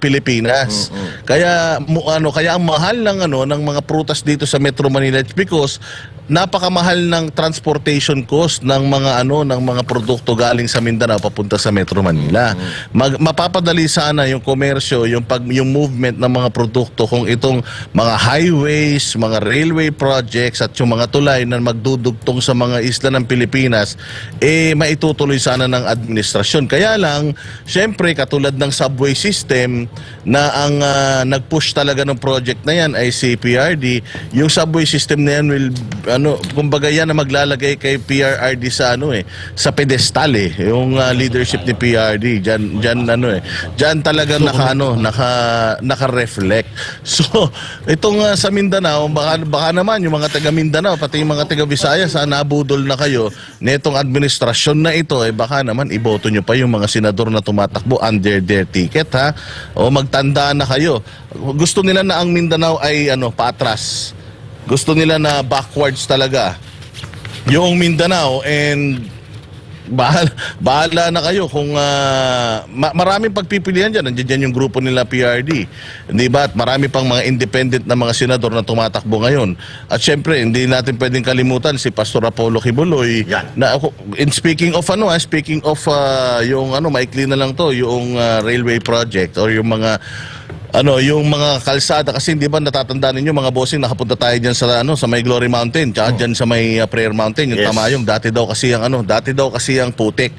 Pilipinas. Kaya ang mahal ng mga prutas dito sa Metro Manila because napakamahal ng transportation cost ng mga produkto galing sa Mindanao papunta sa Metro Manila. Mapapadali sana yung komersyo, yung movement ng mga produkto kung itong mga highways, mga railway projects at yung mga tulay na magdudugtong sa mga isla ng Pilipinas maitutuloy sana ng administrasyon. Kaya lang, syempre katulad ng subway system na ang nag-push talaga ng project na yan ay si PRD, yung subway system na yan will kumbaga yan na maglalagay kay PRRD sa pedestal yung leadership ni PRD diyan talaga naka-reflect. So itong sa Mindanao, baka naman yung mga taga Mindanao pati yung mga taga Visayas nabudol na kayo nitong administrasyon na ito, baka naman iboto nyo pa yung mga senador na tumatakbo under their ticket o magtanda na kayo. Gusto nila na ang Mindanao ay patras. Gusto nila na backwards talaga yung Mindanao, and bahala na kayo kung maraming pagpipilian dyan. Nandiyan yung grupo nila PRD, hindi ba? At marami pang mga independent na mga senador na tumatakbo ngayon. At syempre hindi natin pwedeng kalimutan si Pastor Apollo Kibuloy na speaking of yung maikli na lang to, yung railway project or yung mga yung mga kalsada, kasi di ba natatandaan ninyo mga bossing, nakapunta tayo diyan sa sa may Glory Mountain, tsaka diyan sa may Prayer Mountain, yung Tamayong, dati daw kasi ang putik.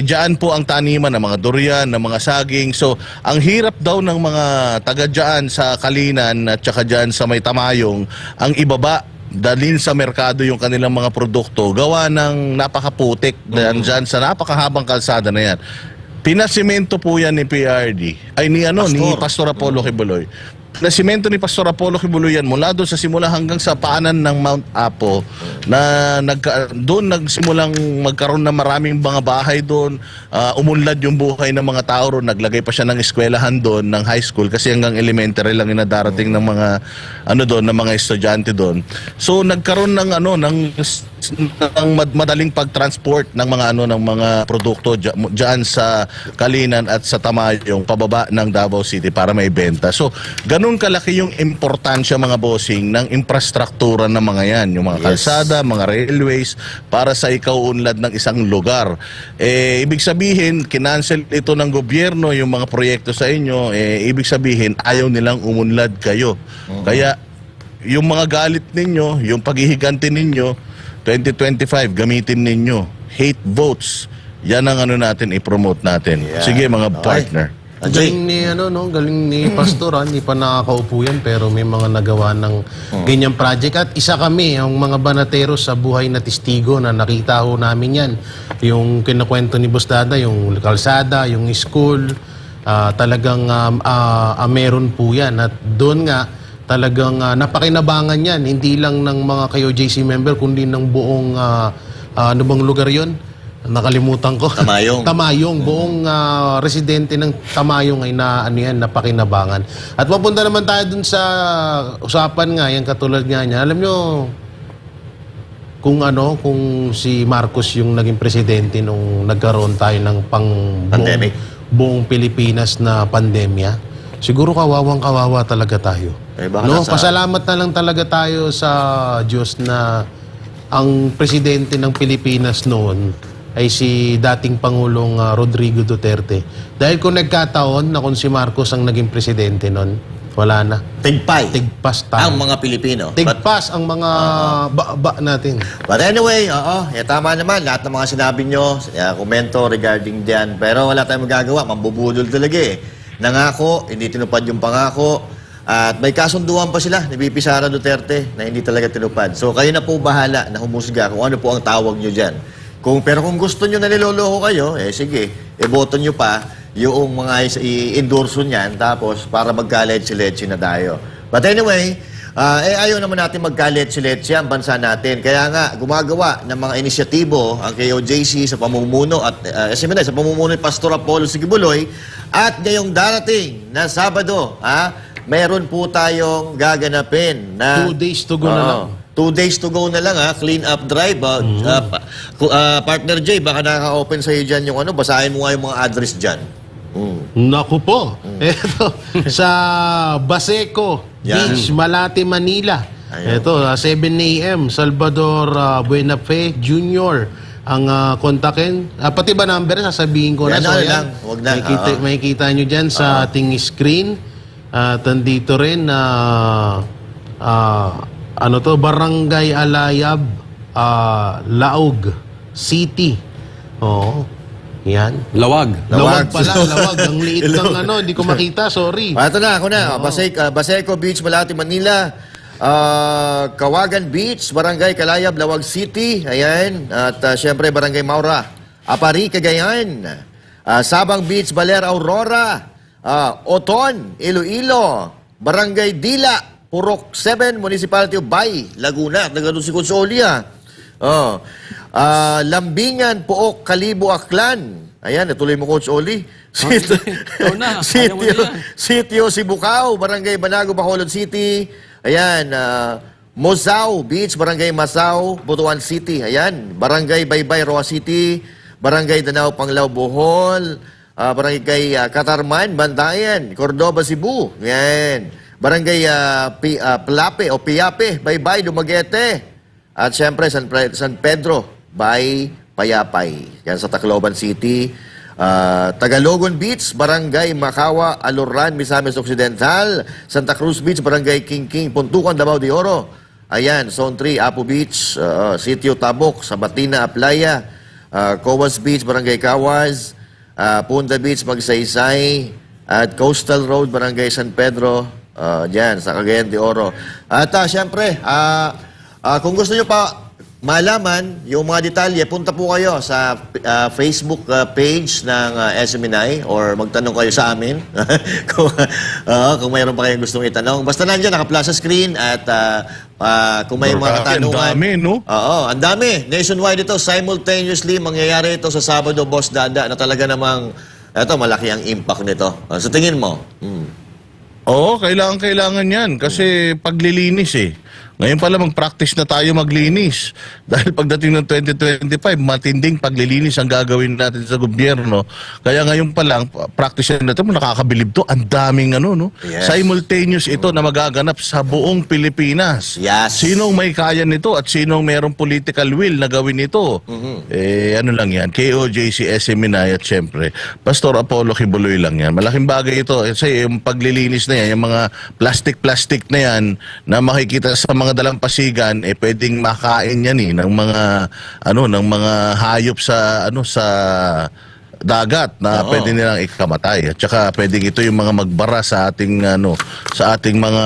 Diyan po ang taniman ng mga durian, ng mga saging. So, ang hirap daw ng mga taga diyan sa Kalinan at tsaka diyan sa may Tamayong, ang ibaba dalhin sa merkado yung kanilang mga produkto gawa ng napakaputik diyan sa napakahabang kalsada na yan. Pinasimento po yan ni PRD, ay ni Pastor Apollo Kibuloy. Nasimento ni Pastor Apollo Kibuloy yan mula doon sa simula hanggang sa paanan ng Mount Apo na doon nagsimulang magkaroon ng maraming mga bahay doon, umunlad yung buhay ng mga tao roon, naglagay pa siya ng eskwelahan doon, ng high school, kasi hanggang elementary lang inadarating ng mga doon, ng mga estudyante doon. So nagkaroon ng madaling pagtransport ng mga ng mga produkto diyan sa Kalinan at sa Tamayong pababa ng Davao City para may benta. So ganun kalaki yung importansya mga bossing ng infrastruktura ng mga yan, yung mga kalsada, mga railways para sa ikaunlad ng isang lugar. Ibig sabihin, kinancel ito ng gobyerno yung mga proyekto sa inyo, ibig sabihin ayaw nilang umunlad kayo. Kaya yung mga galit ninyo, yung paghihiganti ninyo 2025 gamitin ninyo. Hate votes. Yan ang natin i-promote natin. Sige mga partner. Galing ni Pastor, hindi pa nakakaupo yan, pero may mga nagawa ng ganyang project. At isa kami, ang mga banateros sa buhay na testigo na nakita ho namin yan. Yung kinakwento ni Boss Dada, yung kalsada, yung school, talagang meron po yan. At doon nga, talagang napakinabangan yan, hindi lang ng mga KOJC member, kundi ng buong, ano bang lugar yon? Nakalimutan ko. Tamayong. Tamayong. Buong residente ng Tamayong ay napakinabangan. At mapunta naman tayo dun sa usapan nga, yung katulad nga niya. Alam nyo, kung si Marcos yung naging presidente nung nagkaroon tayo ng buong Pilipinas na pandemya, siguro kawawang-kawawa talaga tayo. Pasalamat na lang talaga tayo sa Diyos na ang presidente ng Pilipinas noon ay si dating Pangulong Rodrigo Duterte. Dahil kung nagkataon na kung si Marcos ang naging presidente noon, wala na. Tigpas tayo. Ang mga Pilipino. Tigpas ang mga natin. But anyway, tama naman. Lahat ng mga sinabi nyo, komento regarding diyan. Pero wala tayong magagawa. Mambubudol talaga Nangako, hindi tinupad yung pangako. At may kasunduan pa sila ni VP Sara Duterte na hindi talaga tinupad. So kayo na po bahala na humusga kung ano po ang tawag nyo dyan. Pero kung gusto nyo na niloloko kayo, sige, iboto nyo pa yung mga i-endorso niyan, tapos para magka-letsi-letsi na tayo. But anyway, ayaw naman natin magka-letsi-letsi ang bansa natin. Kaya nga, gumagawa ng mga inisyatibo ang KOJC sa pamumuno at sa pamumuno ni Pastor Apollo Kibuloy. At ngayong darating na Sabado, meron po tayong gaganapin na 2 days to go na lang. 2 days to go na lang clean up drive. Partner Jay, baka nakaka-open sa'yo dyan yung basahin mo nga yung mga address dyan. Naku po. Ito, sa Baseco Beach, Malate, Manila. Ito, 7 a.m. Salvador Buenafe Jr. ang kontakin. Pati ba number, sasabihin ko na. Wag na. Makikita nyo dyan sa ating screen. At andito rin Barangay Alayab, Laog City. Yan. Lawag pala, lawag. Ang liit ng hindi ko makita, sorry. Ito na, ako na. Baseco Beach, Malate, Manila. Kawagan Beach, Barangay Kalayab, Lawag City. Ayan. At syempre, Barangay Maura, Apari, Cagayan. Sabang Beach, Baler, Aurora. Oton, Iloilo, Barangay Dila, Purok 7, Municipality of Bay, Laguna. Nagano si Consolia. Lambingan, Pook, Kalibo, Aklan. Ayan, natuloy mo, Coach Oli. Sitio, Sibukao, Barangay Banago, Bacolod City. Ayan, Mozao Beach, Barangay Masao, Butuan City. Ayan, Barangay Baybay, Roa City. Barangay Danao, Panglao, Bohol. Barangay Katarman, Bantayan, Cordoba, Cebu. Yan. Barangay Plape o Piape, Baybay, Dumaguete. At syempre, San Pedro, Bay, Payapay. Yan sa Tacloban City. Tagalogon Beach, Barangay Macawa, Aluran, Misamis Occidental, Santa Cruz Beach, Barangay King, Puntukan, Davao de Oro. Ayan, Zone 3, Apo Beach, Sitio Tabok, Sabatina, Aplaya, Cowas Beach, Barangay Kawas, Punta Beach, Magsaysay, at Coastal Road, Barangay San Pedro, dyan, sa Cagayan de Oro. At syempre, kung gusto nyo pa malaman yung mga detalye, punta po kayo sa Facebook page ng SMNI or magtanong kayo sa amin kung mayroon pa kayong gustong itanong. Basta nandiyan, naka-plus sa screen at kung may mga katanungan. Ang dami, no? Oo, ang dami. Nationwide ito, simultaneously, mangyayari ito sa Sabado, Boss Dada, na talaga namang, eto, malaki ang impact nito. Sa tingin mo? Oo, kailangan yan. Kasi paglilinis eh. Ngayon pala mag-practice na tayo maglinis. Dahil pagdating ng 2025, matinding paglilinis ang gagawin natin sa gobyerno. Kaya ngayon pa lang, practice na natin, nakakabilib to. Ang daming no? Yes. Simultaneous ito na magaganap sa buong Pilipinas. Yes. Sinong may kaya nito at sinong merong political will na gawin ito? Ano lang yan, KOJC, SMNI at syempre, Pastor Apollo Kibuloy lang yan. Malaking bagay ito. Kasi yung paglilinis na yan, yung mga plastic na yan na makikita sa mga dalampasigan, pwedeng makain yan ng mga ng mga hayop sa sa dagat na pwede nilang ikamatay. At saka pwedeng ito yung mga magbara sa ating sa ating mga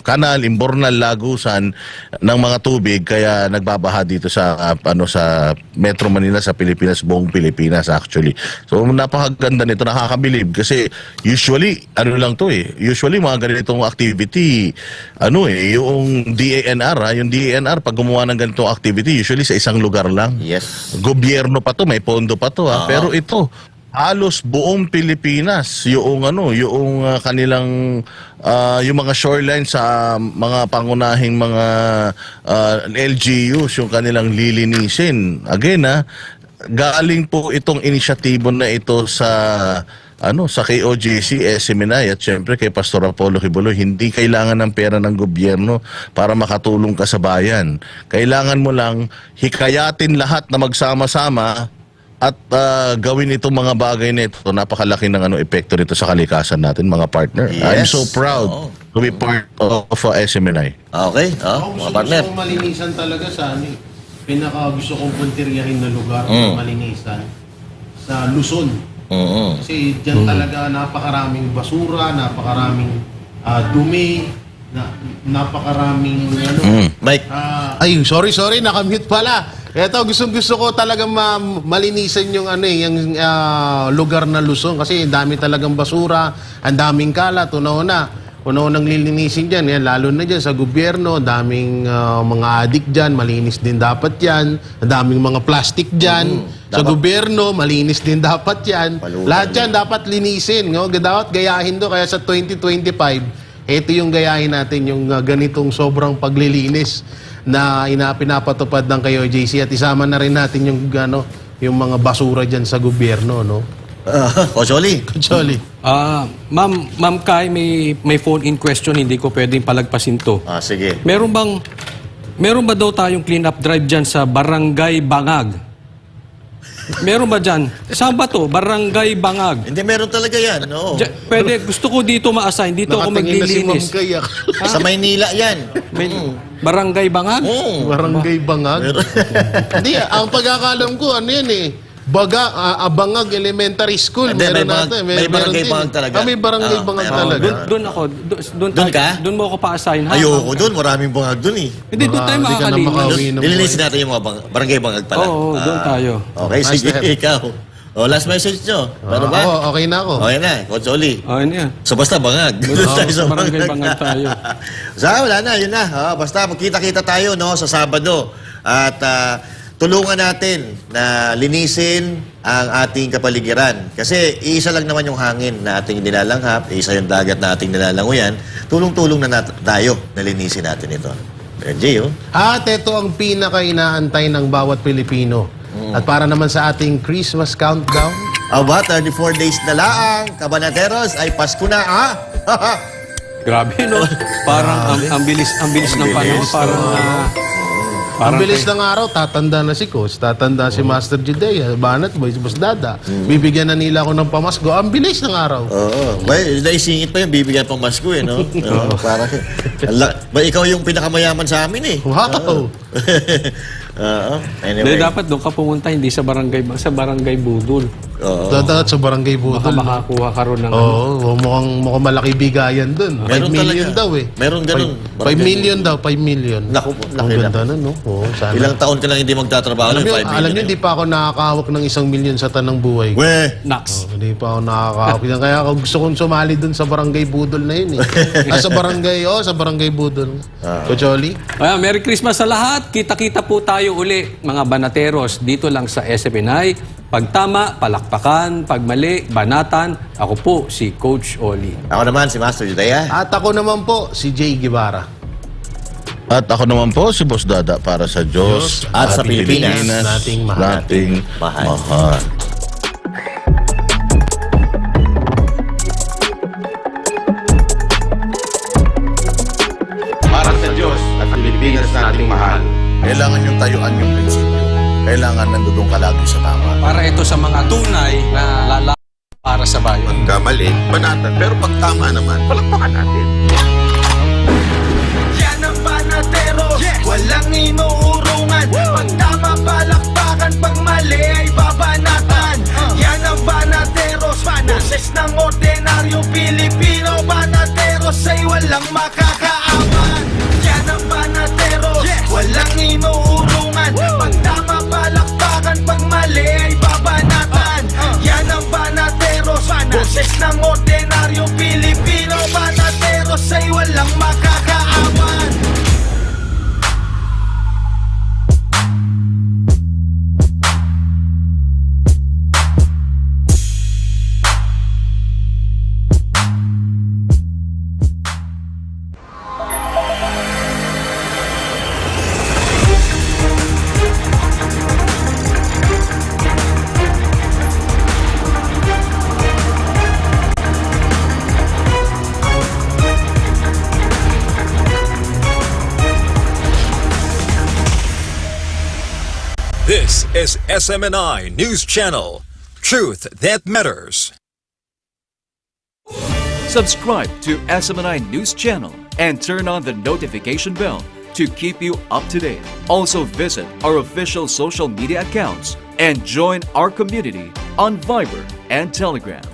kanal, imbornal, lagusan ng mga tubig, kaya nagbabaha dito sa sa Metro Manila, sa Pilipinas, buong Pilipinas actually. So napakaganda nito, nakakabilib kasi usually lang to usually mga ganitong activity yung DANR yung DANR pag gumawa ng ganitong activity usually sa isang lugar lang. Yes. Gobyerno pa to, may pondo pa to pero ito halos buong Pilipinas yung kanilang yung mga shoreline sa mga pangunahing mga LGUs yung kanilang lilinisin. Again galing po itong inisyatibo na ito sa sa KOJC, SMNI at syempre kay Pastor Apollo Kibuloy. Hindi kailangan ng pera ng gobyerno para makatulong ka sa bayan. Kailangan mo lang hikayatin lahat na magsama-sama at gawin itong mga bagay na ito. Napakalaki ng epekto nito sa kalikasan natin, mga partner. Yes. I'm so proud to be part of SMNI. Okay, mga partner. Gusto kong malinisan talaga sa pinaka gusto kong puntiryahin na lugar na malinisan sa Luzon. Kasi dyan talaga napakaraming basura, napakaraming dumi, napakaraming Mike. Sorry, nakamute pala. Ito, gusto ko talaga malinisan yung yung lugar na Luzon kasi dami talagang basura, ang daming kalat, unang lilinisin dyan, lalo na dyan sa gobyerno, daming mga adik dyan, malinis din dapat yan, daming mga plastic dyan, sa gobyerno, malinis din dapat yan, lahat yan dapat linisin, dapat gayahin do, kaya sa 2025, ito yung gayahin natin, yung ganitong sobrang paglilinis na pinapatupad ng KOJC at isama na rin natin yung yung mga basura dyan sa gobyerno, Kocholi. Ma'am Kai, may phone-in question, hindi ko pwedeng palagpasin to. Sige. Meron ba daw tayong clean-up drive dyan sa Barangay Bangag? Meron ba dyan? Saan ba to? Barangay Bangag. Hindi, meron talaga yan. No. Pwede, gusto ko dito ma-assign. Dito ako maglilinis. Sa Maynila yan. Barangay Bangag? Barangay Bangag? Hindi, ang pagkakalam ko, Bangag Elementary School. May barangay Bangag talaga. May barangay Bangag talaga. Doon ako. Doon mo ako pa-assign. Ayoko doon. Maraming bangag doon Hindi, doon tayo makakalinis. Nilinisin natin yung mga barangay Bangag pala. Oo, doon tayo. Okay, sige. Ikaw. Last message nyo. Ano ba? Okay na ako. Okay na. Coach Oli. Okay na yan. So basta bangag. Doon tayo sa barangay Bangag tayo. Wala na. Yun na. Basta magkita-kita tayo sa Sabado. At tulungan natin na linisin ang ating kapaligiran. Kasi isa lang naman yung hangin na ating nilalanghap, isa yung dagat na ating nilalanguyan. Tulong-tulong na tayo na linisin natin ito. At ito ang pinaka-inaantay ng bawat Pilipino. At para naman sa ating Christmas countdown. 34 days na laang, Kabanateros, ay Pasko na, Grabe, no? Parang ang bilis ng panahon. Ang bilis ng araw, tatanda na si Coach, tatanda si Master Judea, Banat Boy, si Boss Dada. Bibigyan na nila ako ng pamasko. Ang bilis ng araw. Oo. Naisingit pa yun, bibigyan pamasko eh, no? Para, ikaw yung pinakamayaman sa amin eh. Wow! Anyway. Dapat doon ka pumunta, hindi sa barangay Budol. Dapat sa barangay Budol. Baka makakuha ka ron ng mukhang malaki bigayan doon. 5 million daw eh. Meron ganun. 5 million daw, 5 million. Naku, ang ganda na, no? Sana. Ilang taon ka lang hindi magtatrabaho ng 5 million. Alam niyo, hindi pa ako nakakahawak ng 1 million sa tanang buhay. Hindi pa ako nakakahawak. Kaya gusto kong sumali doon sa barangay Budol na yun eh. Sa barangay Budol. Coach Oli? Merry Christmas sa lahat. Kita-kita po tayo uli, mga banateros, dito lang sa SMNI. Pag tama, palakpakan. Pag mali, banatan. Ako po, si Coach Oli. Ako naman, si Master Judea. At ako naman po, si Jay Guevara. At ako naman po, si Boss Dada, para sa Diyos at sa Pilipinas nating mahal. Para sa Diyos at Pilipinas nating mahal. Kailangan yung tayuan yung prinsipyo. Kailangan nandudong ka lagi sa tama. Para ito sa mga tunay na lalaban para sa bayan. Pagkamali, banatan. Pero pag tama naman, palakpakan natin. Yan ang banatero, walang inuurungan. Pag tama, palakpakan. Pag mali ay babanatan. Yan ang banateros, boses ng ordinaryong Pilipino. Banateros ay walang makakaawan. Yan ang banateros, walang inuurungan. Pag tama, palakpakan. Pag mali ay babanatan. Yan ang banateros, boses ng ordinaryong Pilipino. Banateros ay walang makakaawan. This is SMNI News Channel. Truth that matters. Subscribe to SMNI News Channel and turn on the notification bell to keep you up to date. Also visit our official social media accounts and join our community on Viber and Telegram.